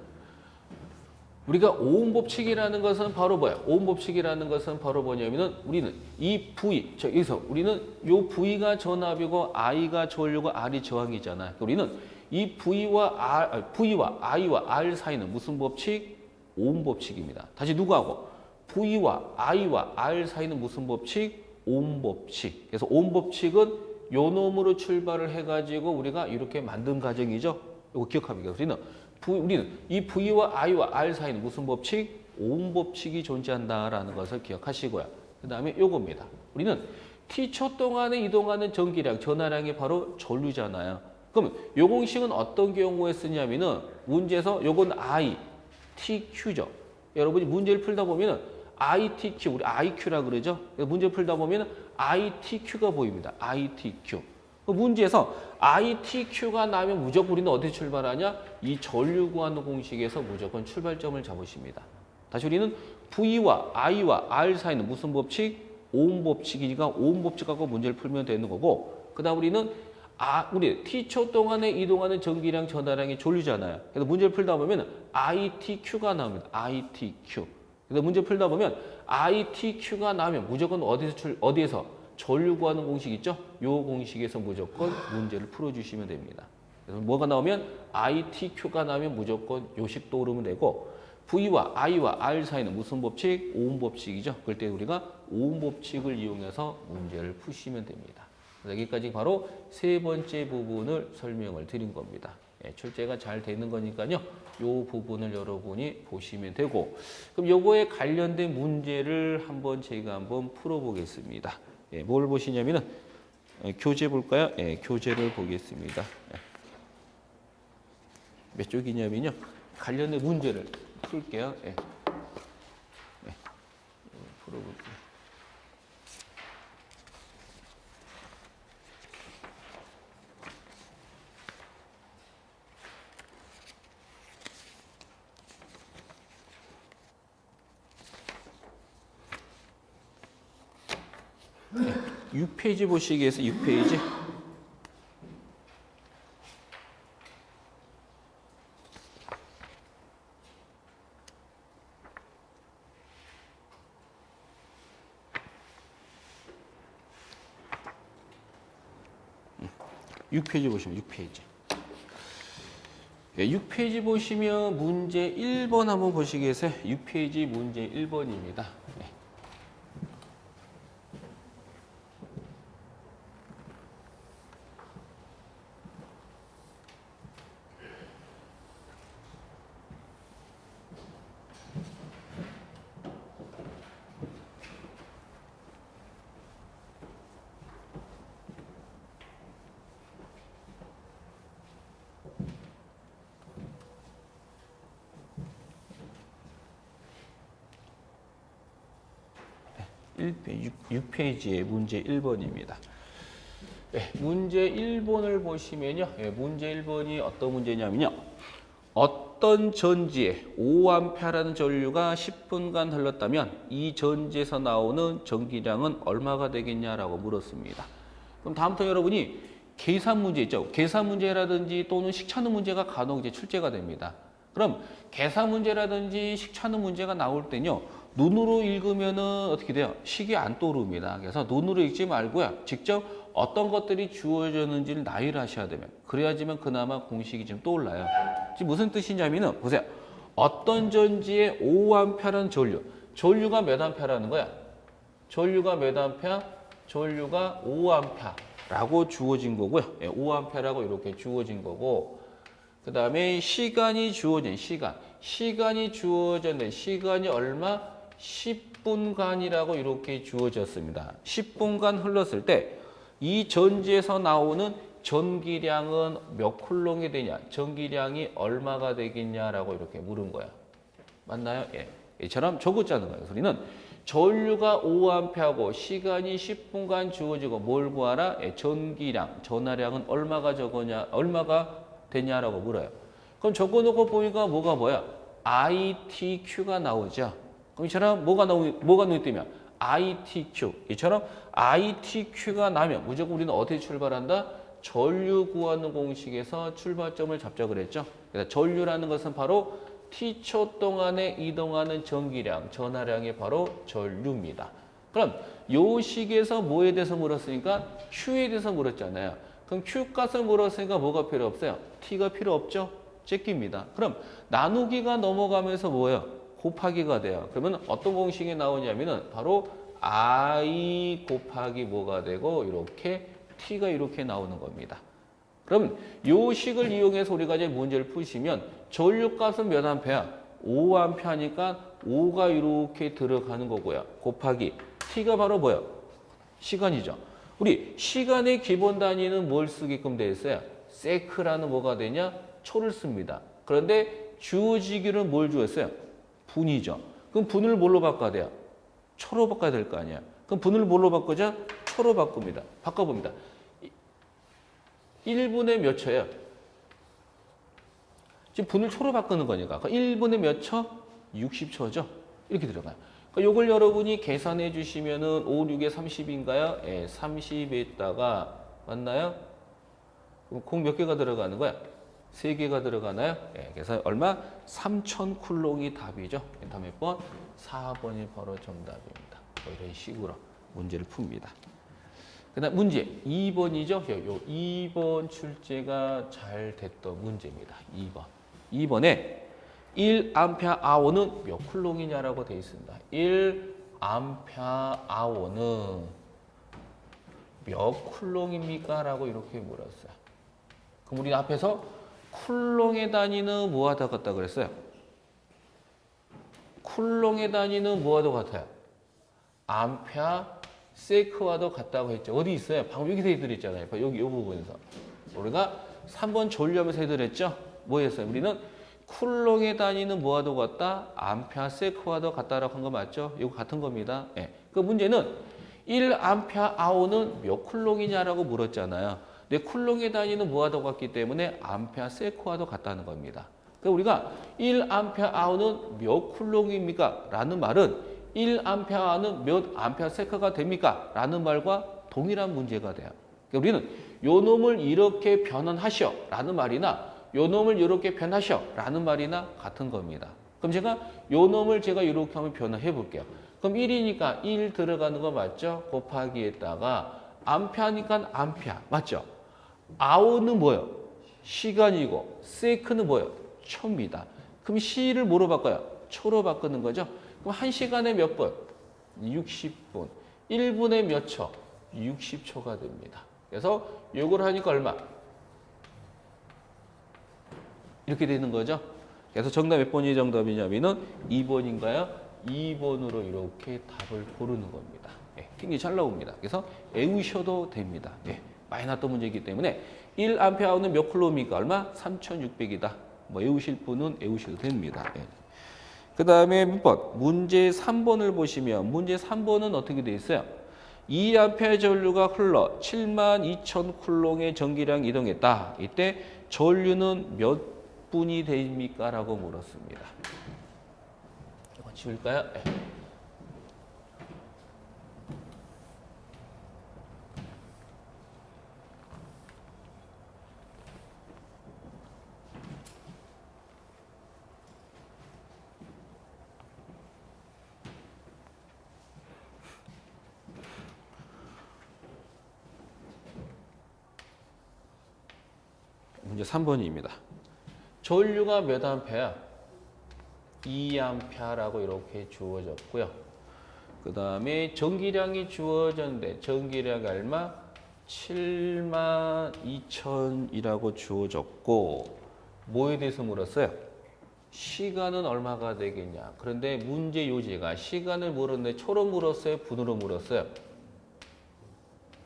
[SPEAKER 1] 우리가 오음 법칙이라는 것은 바로 뭐야? 오음 법칙이라는 것은 바로 뭐냐면은 우리는 이 V, 여기서 우리는 요 V가 전압이고 I가 전류고 R이 저항이잖아. 우리는 이 V와 I와 R 사이는 무슨 법칙? 오음 법칙입니다. 다시 누구하고? V와 I와 R 사이는 무슨 법칙? 오음 법칙. 그래서 오음 법칙은 요 놈으로 출발을 해가지고 우리가 이렇게 만든 과정이죠. 이거 기억합니다. 우리는 이 V와 I와 R 사이는 무슨 법칙? 오음 법칙이 존재한다라는 것을 기억하시고요. 그 다음에 요겁니다. 우리는 T초 동안에 이동하는 전기량, 전하량이 바로 전류잖아요. 그럼 요 공식은 어떤 경우에 쓰냐면은 문제에서 요건 I, TQ죠. 여러분이 문제를 풀다 보면은 ITQ, 우리 IQ라 그러죠. 문제를 풀다 보면은 ITQ가 보입니다. ITQ. 문제에서 ITQ가 나면 무조건 우리는 어디서 출발하냐? 이 전류 구하는 공식에서 무조건 출발점을 잡으십니다. 다시 우리는 V와 I와 R 사이는 무슨 법칙? 오음 법칙이니까 오음 법칙하고 문제를 풀면 되는 거고, 그 다음 우리 T초 동안에 이동하는 전기량, 전하량이 전류잖아요. 그래서 문제를 풀다 보면 ITQ가 나옵니다. ITQ. 그래서 문제 풀다 보면 ITQ가 나오면 무조건 어디에서 전류 구하는 공식 있죠? 요 공식에서 무조건 문제를 풀어주시면 됩니다. 그래서 뭐가 나오면 ITQ가 나오면 무조건 요식 떠오르면 되고, V와 I와 R 사이는 무슨 법칙? 오음 법칙이죠. 그럴 때 우리가 오음 법칙을 이용해서 문제를 푸시면 됩니다. 여기까지 바로 세 번째 부분을 설명을 드린 겁니다. 출제가 잘 되는 거니까요. 요 부분을 여러분이 보시면 되고, 그럼 요거에 관련된 문제를 제가 한번 풀어보겠습니다. 뭘 보시냐면은 교재 볼까요? 교재를 보겠습니다. 몇 쪽이냐면요. 관련된 문제를 풀게요. 풀어볼게요. 네, 6페이지 보시기에서 6페이지. 보시면 6페이지. 6페이지 보시면 문제 1번 한번 보시겠어요? 6페이지 문제 1번입니다. 6페이지의 문제 1번입니다. 문제 1번을 보시면요. 문제 1번이 어떤 문제냐면요. 어떤 전지에 5A라는 전류가 10분간 흘렀다면 이 전지에서 나오는 전기량은 얼마가 되겠냐라고 물었습니다. 그럼 다음부터 여러분이 계산 문제 있죠. 계산 문제라든지 또는 식차는 문제가 간혹 이제 출제가 됩니다. 그럼 계산 문제라든지 식차는 문제가 나올 때는요. 눈으로 읽으면은 어떻게 돼요? 식이 안 떠오릅니다. 그래서 눈으로 읽지 말고요. 직접 어떤 것들이 주어졌는지를 나열을 하셔야 되면 그래야지만 그나마 공식이 좀 떠올라요. 지금 무슨 뜻이냐면은 보세요. 어떤 전지에 5A라는 전류가 몇 A라는 거야? 전류가 몇 암페어? 전류가 5암페어라고 주어진 거고요. 5암페어라고 이렇게 주어진 거고, 그 다음에 시간이 주어진 시간이 주어졌는데 시간이 얼마? 10분간이라고 이렇게 주어졌습니다. 10분간 흘렀을 때 이 전지에서 나오는 전기량은 몇 쿨롱이 되냐? 전기량이 얼마가 되겠냐라고 이렇게 물은 거야. 맞나요? 예. 이처럼 적었자는 거예요. 우리는 전류가 5A하고 시간이 10분간 주어지고 뭘 구하라? 예, 전기량, 전하량은 얼마가 되냐라고 물어요. 그럼 적어놓고 보니까 뭐야? ITQ가 나오죠. 그럼 이처럼 뭐가 나오면 ITQ. 이처럼 ITQ가 나면 무조건 우리는 어떻게 출발한다? 전류 구하는 공식에서 출발점을 잡자 그랬죠. 그래서 전류라는 것은 바로 T초 동안에 이동하는 전기량, 전하량이 바로 전류입니다. 그럼 요 식에서 뭐에 대해서 물었으니까 Q에 대해서 물었잖아요. 그럼 Q 값을 물었으니까 뭐가 필요 없어요? T가 필요 없죠? 제끼입니다. 그럼 나누기가 넘어가면서 뭐예요? 곱하기가 돼요. 그러면 어떤 공식이 나오냐면은 바로 I 곱하기 뭐가 되고 이렇게 T가 이렇게 나오는 겁니다. 그럼 요 식을 이용해서 우리가 이제 문제를 푸시면 전류값은 몇 암페야? 5암페니까 5가 이렇게 들어가는 거고요. 곱하기 T가 바로 뭐예요? 시간이죠. 우리 시간의 기본 단위는 뭘 쓰게끔 돼 있어요? 세크라는 뭐가 되냐? 초를 씁니다. 그런데 주어지기는 뭘 주었어요? 분이죠. 그럼 분을 뭘로 바꿔야 돼요? 초로 바꿔야 될 거 아니야. 그럼 분을 뭘로 바꾸자? 초로 바꿉니다. 바꿔봅니다. 1분에 몇 초예요? 지금 분을 초로 바꾸는 거니까. 1분에 몇 초? 60초죠. 이렇게 들어가요. 그러니까 요걸 여러분이 계산해 주시면은 5, 6에 30인가요? 예, 30에다가 맞나요? 그럼 공 몇 개가 들어가는 거야? 3개가 들어가나요? 예, 그래서 얼마? 3000쿨롱이 답이죠. 다음 몇 번? 4번이 바로 정답입니다. 이런 식으로 문제를 풉니다. 그 다음 문제 2번이죠. 요 2번 출제가 잘 됐던 문제입니다. 2번. 2번에 1A호는 몇 쿨롱이냐라고 되어 있습니다. 1A호는 몇 쿨롱입니까? 라고 이렇게 물었어요. 그럼 우리 앞에서 쿨롱의 단위는 뭐하다 같다 그랬어요? 쿨롱의 단위는 뭐와도 같아요? 암페어 세크와도 같다고 했죠. 어디 있어요? 방금 여기서 해드렸잖아요. 여기 이 부분에서. 우리가 3번 전류하면서 해드렸죠? 뭐 했어요? 우리는 쿨롱의 단위는 뭐와도 같다? 암페어 세크와도 같다라고 한 거 맞죠? 이거 같은 겁니다. 예. 그 문제는 1A호는 몇 쿨롱이냐라고 물었잖아요. 근데 쿨롱의 단위는 뭐와도 같기 때문에 암페어 세크와도 같다는 겁니다. 그러니까 우리가 1A호는 몇 쿨롱입니까? 라는 말은 1A는 몇 암페어 세크가 됩니까? 라는 말과 동일한 문제가 돼요. 그러니까 우리는 요 놈을 이렇게 변환하셔 라는 말이나 요 놈을 이렇게 변하셔 라는 말이나 같은 겁니다. 그럼 제가 요 놈을 제가 이렇게 한번 변화해 볼게요. 그럼 1이니까 1 들어가는 거 맞죠? 곱하기에다가 암페어니까 암페어 맞죠? 아우는 뭐예요? 시간이고 세크는 뭐예요? 초입니다. 그럼 C를 뭐로 바꿔요? 초로 바꾸는 거죠. 그럼 1시간에 몇 분? 60분. 1분에 몇 초? 60초가 됩니다. 그래서 요걸 하니까 얼마? 이렇게 되는 거죠. 그래서 정답 몇 번이 정답이냐면은 2번인가요? 2번으로 이렇게 답을 고르는 겁니다. 예, 굉장히 잘 나옵니다. 그래서 외우셔도 됩니다. 예, 많이 났던 문제이기 때문에 1A호는 몇 쿨롬입니까? 얼마? 3600이다. 뭐 외우실 분은 외우셔도 됩니다. 예. 그 다음에 몇 번? 문제 3번을 보시면 문제 3번은 어떻게 되어 있어요? 2A 전류가 흘러 72,000쿨롱의 전기량 이동했다. 이때 전류는 몇 분이 됩니까? 라고 물었습니다. 이거 지울까요? 네. 문제 3번입니다. 전류가 몇 암페야? 2암페어라고 이렇게 주어졌고요. 그 다음에 전기량이 주어졌는데 전기량이 얼마? 72,000이라고 주어졌고 뭐에 대해서 물었어요? 시간은 얼마가 되겠냐. 그런데 문제 요지가 시간을 물었는데 초로 물었어요? 분으로 물었어요?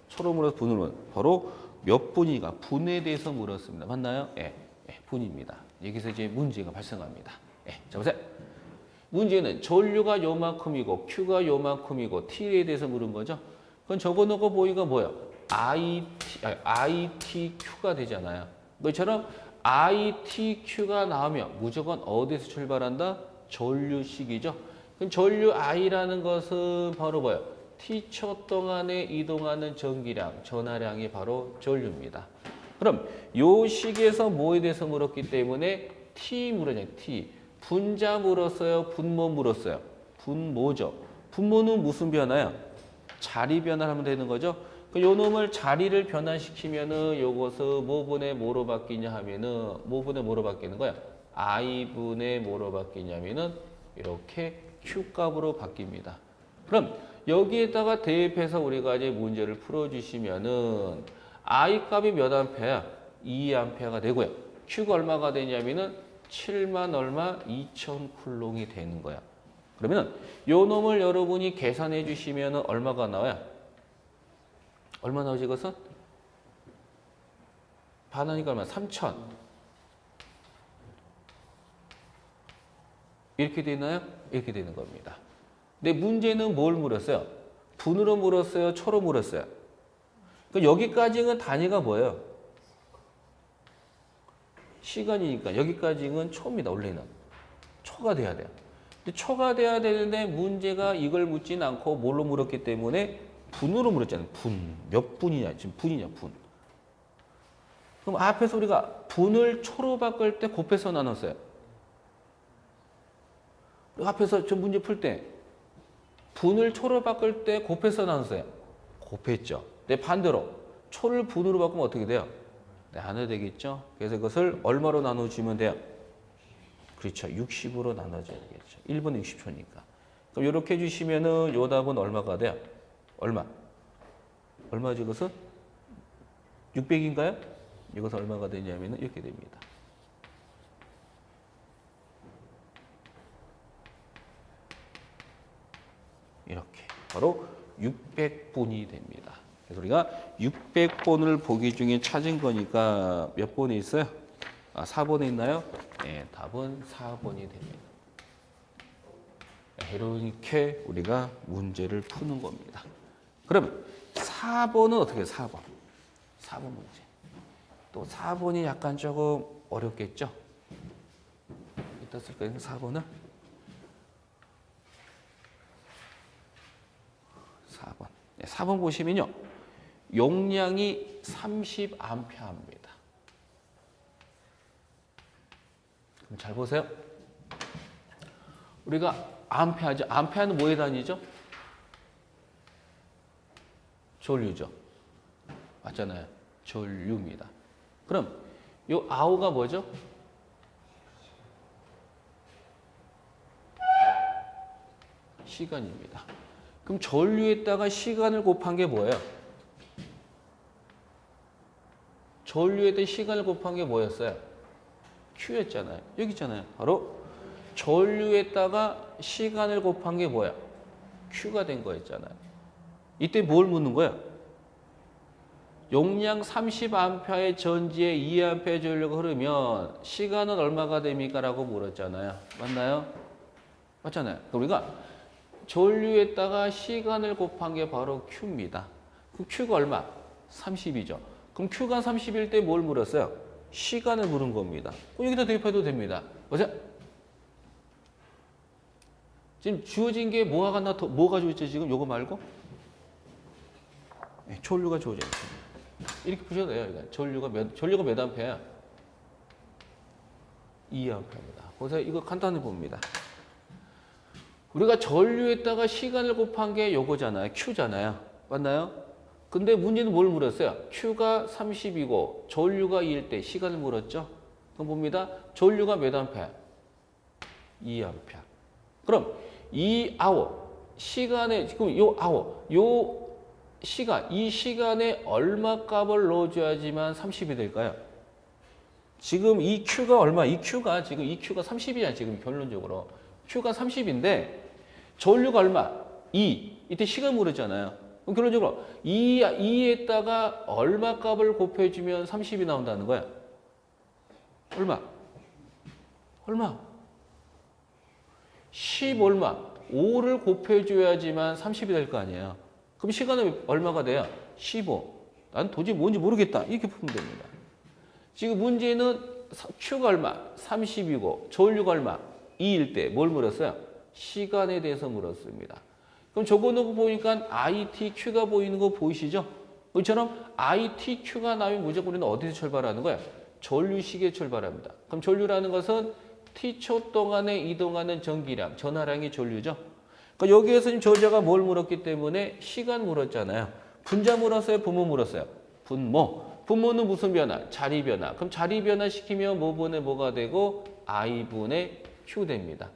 [SPEAKER 1] 초로 물어서 분으로. 바로 몇 분이가 분에 대해서 물었습니다. 맞나요? 예, 분입니다. 여기서 이제 문제가 발생합니다. 자 보세요. 문제는 전류가 요만큼이고 Q가 요만큼이고 T에 대해서 물은 거죠. 그건 적어놓고 보기가 뭐예요? ITQ가 되잖아요. 그처럼 ITQ가 나오면 무조건 어디서 출발한다? 전류식이죠. 그럼 전류 I라는 것은 바로 뭐예요? T초 동안에 이동하는 전기량, 전하량이 바로 전류입니다. 그럼 요 식에서 뭐에 대해서 물었기 때문에 T 물었냐? T. 분자 물었어요? 분모 물었어요? 분모죠. 분모는 무슨 변화야? 자리 변화하면 되는 거죠. 요 놈을 자리를 변화시키면은 요것을 뭐분의 뭐로 바뀌냐 하면은 뭐분의 뭐로 바뀌는 거야? I분의 뭐로 바뀌냐면은 이렇게 Q 값으로 바뀝니다. 그럼 여기에다가 대입해서 우리가 이제 문제를 풀어주시면은 I 값이 몇 암페야? 2암페어가 되고요. Q가 얼마가 되냐면은 7만 얼마? 2천 쿨롱이 되는 거야. 그러면 요 놈을 여러분이 계산해 주시면은 얼마가 나와요? 얼마 나오지 이것은? 반하니까 얼마? 3천. 이렇게 되나요? 이렇게 되는 겁니다. 근데 문제는 뭘 물었어요? 분으로 물었어요? 초로 물었어요? 그러니까 여기까지는 단위가 뭐예요? 시간이니까 여기까지는 초입니다. 원래는. 초가 돼야 돼요. 근데 초가 돼야 되는데 문제가 이걸 묻진 않고 뭘로 물었기 때문에 분으로 물었잖아요. 분. 몇 분이냐? 지금 분이냐? 분. 그럼 앞에서 우리가 분을 초로 바꿀 때 곱해서 나눴어요. 앞에서 저 문제 풀 때 분을 초로 바꿀 때 곱해서 나눴어요. 곱했죠. 근데 반대로 초를 분으로 바꾸면 어떻게 돼요? 나눠야 되겠죠. 그래서 그것을 얼마로 나눠주면 돼요? 그렇죠. 60으로 나눠줘야 되겠죠. 1분 60초니까. 그럼 이렇게 해주시면은 요 답은 얼마가 돼요? 얼마? 얼마지 이것은? 600인가요? 이것은 얼마가 되냐면은 이렇게 됩니다. 이렇게 바로 600분이 됩니다. 그래서 우리가 600번을 보기 중에 찾은 거니까 몇 번에 있어요? 4번에 있나요? 네, 답은 4번이 됩니다. 이렇게 우리가 문제를 푸는 겁니다. 그러면 4번은 어떻게 해요? 4번. 4번 문제. 또 4번이 약간 조금 어렵겠죠? 이따 쓸까요? 4번은? 4번. 4번 보시면요. 용량이 30A입니다. 그럼 잘 보세요. 우리가 암페아죠. 암페아는 뭐에 다니죠? 전류죠. 맞잖아요. 전류입니다. 그럼 요 아우가 뭐죠? 시간입니다. 그럼 전류에다가 시간을 곱한 게 뭐예요? 전류에다 시간을 곱한 게 뭐였어요? Q였잖아요. 여기 있잖아요. 바로 전류에다가 시간을 곱한 게 뭐야? Q가 된 거였잖아요. 이때 뭘 묻는 거야? 용량 30A의 전지에 2A 전류가 흐르면 시간은 얼마가 됩니까? 라고 물었잖아요. 맞나요? 맞잖아요. 우리가 전류에다가 시간을 곱한 게 바로 Q입니다. 그럼 Q가 얼마? 30이죠. 그럼 Q가 30일 때 뭘 물었어요? 시간을 물은 겁니다. 여기다 대입해도 됩니다. 보세요. 지금 주어진 게 뭐가 주어졌죠? 지금 요거 말고? 네, 전류가 주어져 있습니다. 이렇게 보셔도 돼요. 전류가 몇 암페야? 2암페입니다. 보세요. 이거 간단히 봅니다. 우리가 전류에다가 시간을 곱한 게 요거잖아요. Q잖아요. 맞나요? 근데 문제는 뭘 물었어요? Q가 30이고 전류가 2일 때 시간을 물었죠? 그럼 봅니다. 전류가 몇 암페야? 2암페야. 그럼 이 아워 시간에 지금 요 시간, 이 시간에 얼마 값을 넣어줘야지만 30이 될까요? 지금 이 Q가 얼마? 이 Q가 30이야, 지금 결론적으로. Q가 30인데, 전류가 얼마? 2. 이때 시간 물었잖아요. 그럼 결론적으로 2에다가 얼마 값을 곱해주면 30이 나온다는 거야? 얼마? 10 얼마? 5를 곱해줘야지만 30이 될 거 아니에요. 그럼 시간은 얼마가 돼요? 15. 난 도저히 뭔지 모르겠다. 이렇게 풀면 됩니다. 지금 문제는 Q가 얼마? 30이고 전류가 얼마? 2일 때 뭘 물었어요? 시간에 대해서 물었습니다. 그럼 적어놓고 보니까 ITQ가 보이는 거 보이시죠? 이처럼 ITQ가 나오면 무조건 우리는 어디서 출발하는 거야? 전류식에 출발합니다. 그럼 전류라는 것은 T초 동안에 이동하는 전기량, 전하량이 전류죠. 그러니까 여기에서 지금 저자가 뭘 물었기 때문에 시간 물었잖아요. 분자 물었어요? 분모 물었어요? 분모. 분모는 무슨 변화? 자리 변화. 그럼 자리 변화 시키면 뭐분의 뭐가 되고 I분의 Q 됩니다.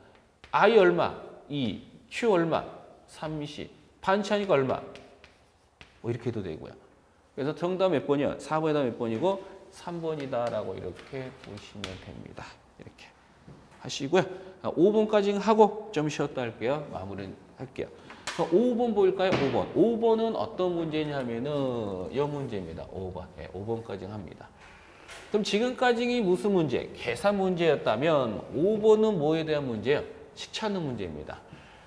[SPEAKER 1] I 얼마? 2. Q 얼마? 30. 반차니까 얼마? 뭐 이렇게 해도 되고요. 그래서 정답 몇 번이요? 4번이다 몇 번이고 3번이다라고 이렇게 보시면 됩니다. 이렇게 하시고요. 5번까지 하고 좀 쉬었다 할게요. 마무리 할게요. 5번 볼까요? 5번. 5번은 어떤 문제냐면은 이 문제입니다. 5번. 네, 5번까지 합니다. 그럼 지금까지 무슨 문제? 계산 문제였다면 5번은 뭐에 대한 문제예요? 식 찾는 문제입니다.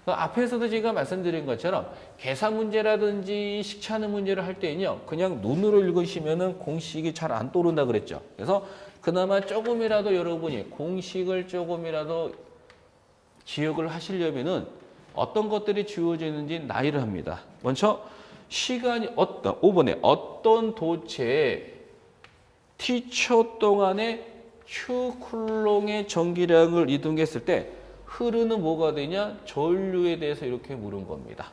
[SPEAKER 1] 앞에서도 제가 말씀드린 것처럼 계산 문제라든지 식 찾는 문제를 할 때는요. 그냥 눈으로 읽으시면은 공식이 잘 안 떠오른다 그랬죠. 그래서 그나마 조금이라도 여러분이 공식을 조금이라도 기억을 하시려면은 어떤 것들이 주어지는지 나열을 합니다. 먼저 시간이 5번에 어떤 도체에 T초 동안에 Q 쿨롱의 전기량을 이동했을 때 흐르는 뭐가 되냐? 전류에 대해서 이렇게 물은 겁니다.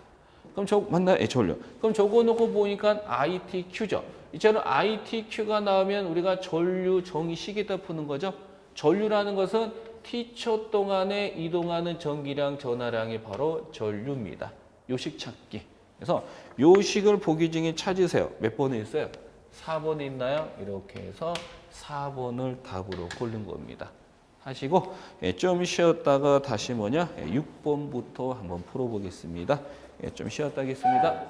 [SPEAKER 1] 그럼 맞나요? 전류. 그럼 적어놓고 보니까 ITQ죠. 이처럼 ITQ가 나오면 우리가 전류 정의식에다 푸는 거죠. 전류라는 것은 T초 동안에 이동하는 전기량, 전하량이 바로 전류입니다. 요식 찾기. 그래서 요식을 보기 중에 찾으세요. 몇 번에 있어요? 4번에 있나요? 이렇게 해서 4번을 답으로 고른 겁니다. 하시고 좀 쉬었다가 다시 6번부터 한번 풀어보겠습니다. 좀 쉬었다 하겠습니다.